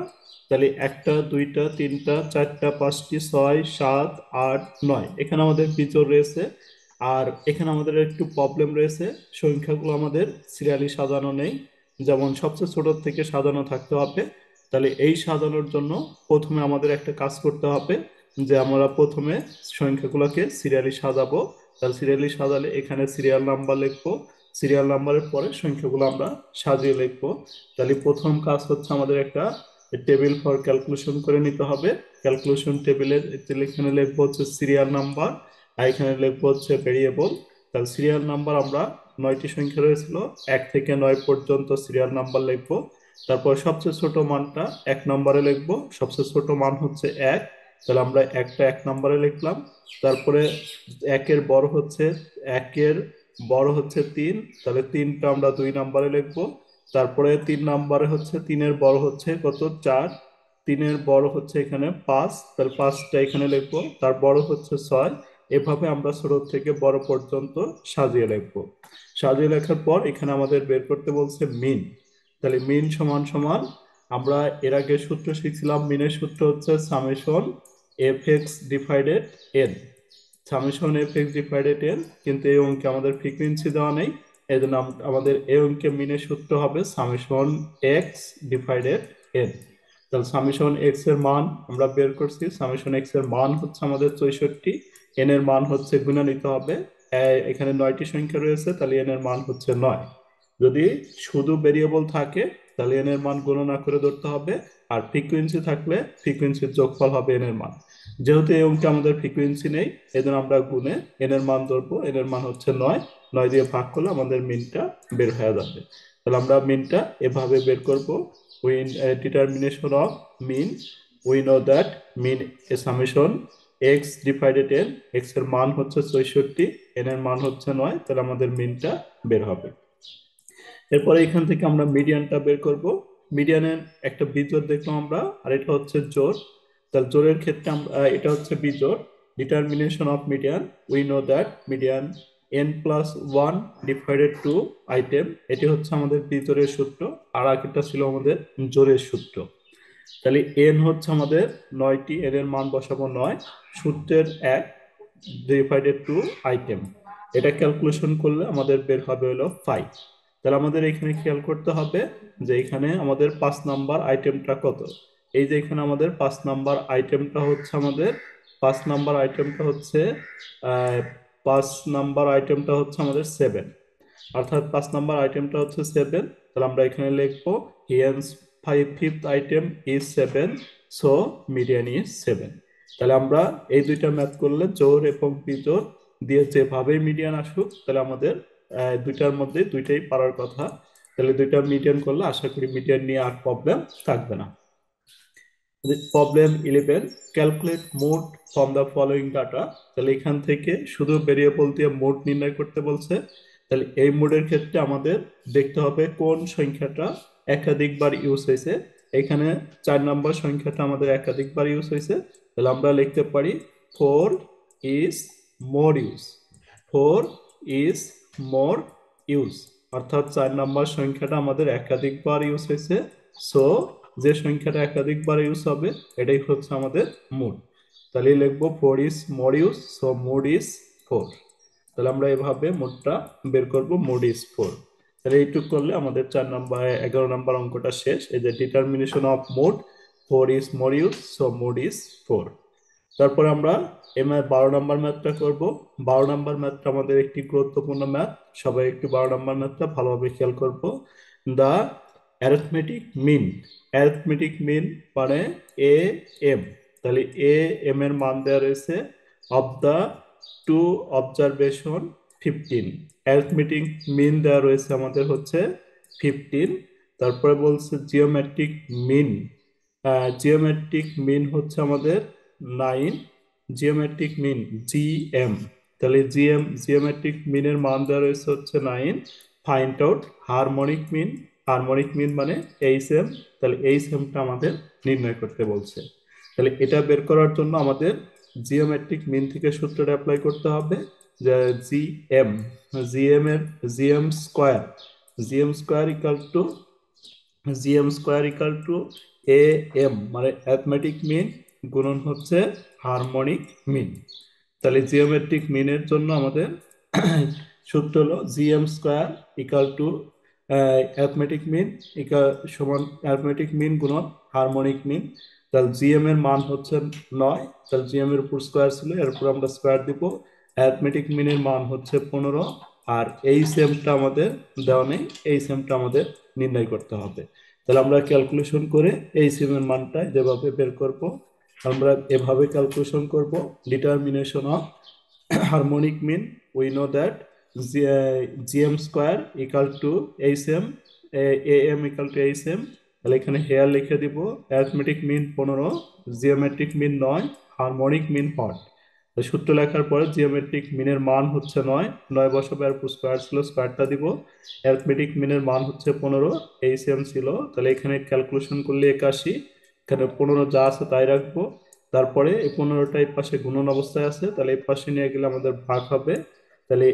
তাহলে 1টা 2টা 3টা 4টা 5টি 6 7 8 9 এখানে আমাদের বিজোড় রয়েছে। আর এখানে আমাদের একটু প্রবলেম রয়েছে, সংখ্যাগুলো আমাদের সিরিয়ালি সাজানো নেই, যেমন সবচেয়ে ছোট থেকে সাজানো থাকতে হবে। তাহলে এই সাজানোর জন্য প্রথমে আমাদের একটা কাজ করতে হবে, যে আমরা প্রথমে সংখ্যাগুলোকে সিরিয়ালি সাজাবো। তাহলে সিরিয়ালি সাজালে এখানে সিরিয়াল নাম্বার লিখবো, সিরিয়াল নাম্বারের পরে সংখ্যাগুলো আমরা সাজিয়ে লিখবো। তাহলে প্রথম কাজ হচ্ছে আমাদের একটা টেবিল ফর ক্যালকুলেশন করে নিতে হবে। ক্যালকুলেশন টেবিলের এখানে লিখবো হচ্ছে সিরিয়াল নাম্বার, আর এখানে লিখবো হচ্ছে ভেরিয়েবল। তাহলে সিরিয়াল নাম্বার আমরা 9টি সংখ্যা রয়েছিল, 1 থেকে 9 পর্যন্ত সিরিয়াল নাম্বার লিখবো। তারপর সবচেয়ে ছোট মানটা 1 নম্বরে লিখবো, সবচেয়ে ছোট মান হচ্ছে 1, তাহলে আমরা একটা 1 নম্বরে লিখলাম। তারপরে একের বড় হচ্ছে 3, তাহলে 3টা আমরা 2 নম্বরে লিখবো। তারপরে 3 নম্বরে হচ্ছে 3-এর বড় হচ্ছে কত, 4, 3-এর বড় হচ্ছে এখানে 5, তাহলে 5টা এখানে লিখবো। তার বড় হচ্ছে 6। এভাবে আমরা ছোট থেকে বড় পর্যন্ত সাজিয়ে লিখবো। সাজিয়ে লেখার পর এখানে আমাদের বের করতে বলছে মিন। তাহলে মিন সমান সমান, আমরা এর আগে সূত্র শিখছিলাম, মিনের সূত্র হচ্ছে summation F x divided N, summation F x divided N. কিন্তু এই অঙ্কে আমাদের ফ্রিকোয়েন্সি দেওয়া নেই, এই জন্য আমাদের এই অঙ্কে মিনের সূত্র হবে সামেশন এক্স ডিভাইডেড এন। তাহলে সামেশন এক্স এর মান আমরা বের করছি, সামেশন এক্স এর মান হচ্ছে আমাদের 64, এন এর মান হচ্ছে গুণা নিতে হবে। এখানে 9টি সংখ্যা রয়েছে, তাহলে এন এর মান হচ্ছে 9। যদি শুধু ভেরিয়েবল থাকে তাহলে এন এর মান গণনা করে ধরতে হবে, আর ফ্রিকোয়েন্সি থাকলে ফ্রিকোয়েন্সির যোগফল হবে এন এর মান। যেহেতু এই অঙ্কে আমাদের ফ্রিকোয়েন্সি নেই, এজন্য আমরা গুণে এন এর মান ধরবো, এন এর মান হচ্ছে 9, 9 দিয়ে ভাগ করলে আমাদের মিনটা বের হয়ে যাবে। তাহলে আমরা মিনটা এভাবে বের করব, when determination of mean, we know that mean a summation x divided n, x এর মান হচ্ছে 64, এন এর মান হচ্ছে 9, তাহলে আমাদের মিনটা বের হবে। এরপরে এখান থেকে আমরা মিডিয়ানটা বের করব। মিডিয়ানের একটা বিজোড় দেখলাম আমরা, আর এটা হচ্ছে জোড়। তাহলে জোড়ের ক্ষেত্রে আমরা এটা হচ্ছে বিজোড়, determination of median, we know that median n plus one divided two item, এটি হচ্ছে আমাদের বিজোড়ের সূত্র, আর আগেরটা ছিল আমাদের জোড়ের সূত্র। তাহলে এন হচ্ছে আমাদের 9টি, এন এর মান বসাবো 9, সূত্রের 1 ডিভাইডেড টু আইটেম, এটা ক্যালকুলেশন করলে আমাদের বের হবে হলো 5। তাহলে আমাদের এখানে খেয়াল করতে হবে যে এখানে আমাদের 5 নাম্বার আইটেমটা কত। এই যে এখানে আমাদের 5 নাম্বার আইটেমটা হচ্ছে আমাদের 5 নাম্বার আইটেমটা হচ্ছে আমাদের 7, অর্থাৎ 5 নাম্বার আইটেমটা হচ্ছে 7। তাহলে আমরা এখানে লিখবো hence fifth item is 7, so median is 7। তাহলে আমরা এই দুইটা ম্যাথ করলে জোড় এবং বিজোড় দিয়ে যেভাবেই মিডিয়ান আসুক, তাহলে আমাদের দুইটার মধ্যে দুইটাই পারার কথা। তাহলে দুইটা মিডিয়ান করলে আশা করি মিডিয়ান নিয়ে আর প্রবলেম থাকবে না। Problem 11, calculate mode from the following data. তাহলে এখান থেকে শুধু ভেরিয়েবল দিয়ে মোড নির্ণয় করতে বলছে। তাহলে এই মোডের ক্ষেত্রে আমাদের দেখতে হবে কোন সংখ্যাটা একাধিকবার ইউজ হয়েছে। এখানে 4 নম্বর সংখ্যাটা আমাদের একাধিকবার ইউজ হয়েছে, তাহলে আমরা লিখতে পারি 4 is more use, 4 is more use, অর্থাৎ 4 নম্বর সংখ্যাটা আমাদের একাধিকবার ইউজ হয়েছে, সো যে সংখ্যাটা একাধিকবার ইউজ হবে এটাই হচ্ছে আমাদের মোড। তাহলে লিখবো 4 is more use, so mode is 4। তাহলে আমরা এভাবে মোডটা বের করব, মোড ইজ 4। তাহলে এইটুক করলে আমাদের 4 নম্বর 11 নম্বর অঙ্কটা শেষ। এই যে determination of mode, 4 is more use, so mode is 4। তারপরে আমরা 12 নম্বর ম্যাথটা করব। 12 নম্বর ম্যাথটা আমাদের একটি গুরুত্বপূর্ণ ম্যাথ, সবাই একটু 12 নম্বর ম্যাথটা ভালোভাবে খেয়াল করব। দা অ্যারিথমেটিক মিন, অ্যারিথমেটিক মিন মানে এ এম। তাহলে এ এম এর মান দেওয়া রয়েছে of the two observation 15, arithmetic mean দেওয়া রয়েছে আমাদের হচ্ছে 15। তারপরে বলছে জিওমেট্রিক মিন, জিওমেট্রিক মিন হচ্ছে আমাদের 9, জিওমেট্রিক মিন জিএম। তাহলে জিওমেট্রিক মিনের মান দেওয়া রয়েছে হচ্ছে 9। Find out harmonic mean, harmonic mean মানে এইচএম, তাহলে এইচএমটা আমাদের নির্ণয় করতে বলছে। তাহলে এটা বের করার জন্য আমাদের জিওমেট্রিক মিন থেকে সূত্রটা অ্যাপ্লাই করতে হবে, যে জিএম, জিএম এর GM square, GM square equal to GM square equal to A M মানে অ্যাথমেটিক মিন গুণন হচ্ছে হারমোনিক মিন। তাহলে জিওমেট্রিক মিনের জন্য আমাদের সূত্র হলো GM square equal to arithmetic mean equal সমান অ্যাথমেটিক মিন গুণন হারমোনিক মিন। তাহলে জিএম এর মান হচ্ছে 9, তাহলে জিএম এর উপর স্কোয়ার ছিল, এর উপর আমরা স্কোয়ার দিব। অ্যাথমেটিক মিনের মান হচ্ছে 15, আর এই সেমটা আমাদের দেওয়া নেই, এই সেমটা আমাদের নির্ণয় করতে হবে। তাহলে আমরা ক্যালকুলেশন করে এই সেমের মানটা যেভাবে বের করব, আমরা এভাবে ক্যালকুলেশন করব। Determination of harmonic mean, we know that GM square equal to HM, AM equal to HM, তাহলে এখানে হেয়ার লিখে দিব, arithmetic mean 15, geometric mean 9, harmonic mean what. সূত্র লেখার পরে জিওমেট্রিক মিনের মান হচ্ছে 9, 9 বসাবে, আর স্কোয়ার ছিল স্কোয়ারটা দিব। অ্যারিথমেটিক মিনের মান হচ্ছে 15, এইচএম ছিল, তাহলে এখানে ক্যালকুলেশন করলে 81, এখানে 15 যা আছে তাই রাখবো। তারপরে এই 15টা এই পাশে গুণন অবস্থায় আছে, তাহলে এই পাশে নিয়ে গেলে আমাদের ভাগ হবে। তাহলে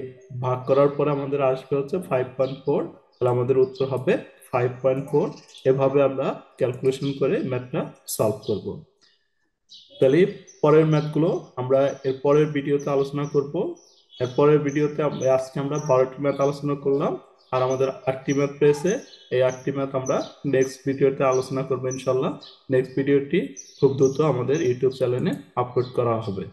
ভাগ করার পরে আমাদের আসবে হচ্ছে 5.4, তাহলে আমাদের উত্তর হবে 5.4। এভাবে আমরা ক্যালকুলেশন করে ম্যাথটা সলভ করব। তাহলে পরের ম্যাথগুলো আমরা এর পরের ভিডিওতে আলোচনা করব। এর পরের ভিডিওতে আজকে আমরা 12টি ম্যাথ আলোচনা করলাম, আর আমাদের 8টি ম্যাথ পেয়েছে। এই 8টি ম্যাথ আমরা নেক্সট ভিডিওতে আলোচনা করবো ইনশাল্লাহ। নেক্সট ভিডিওটি খুব দ্রুত আমাদের ইউটিউব চ্যানেলে আপলোড করা হবে।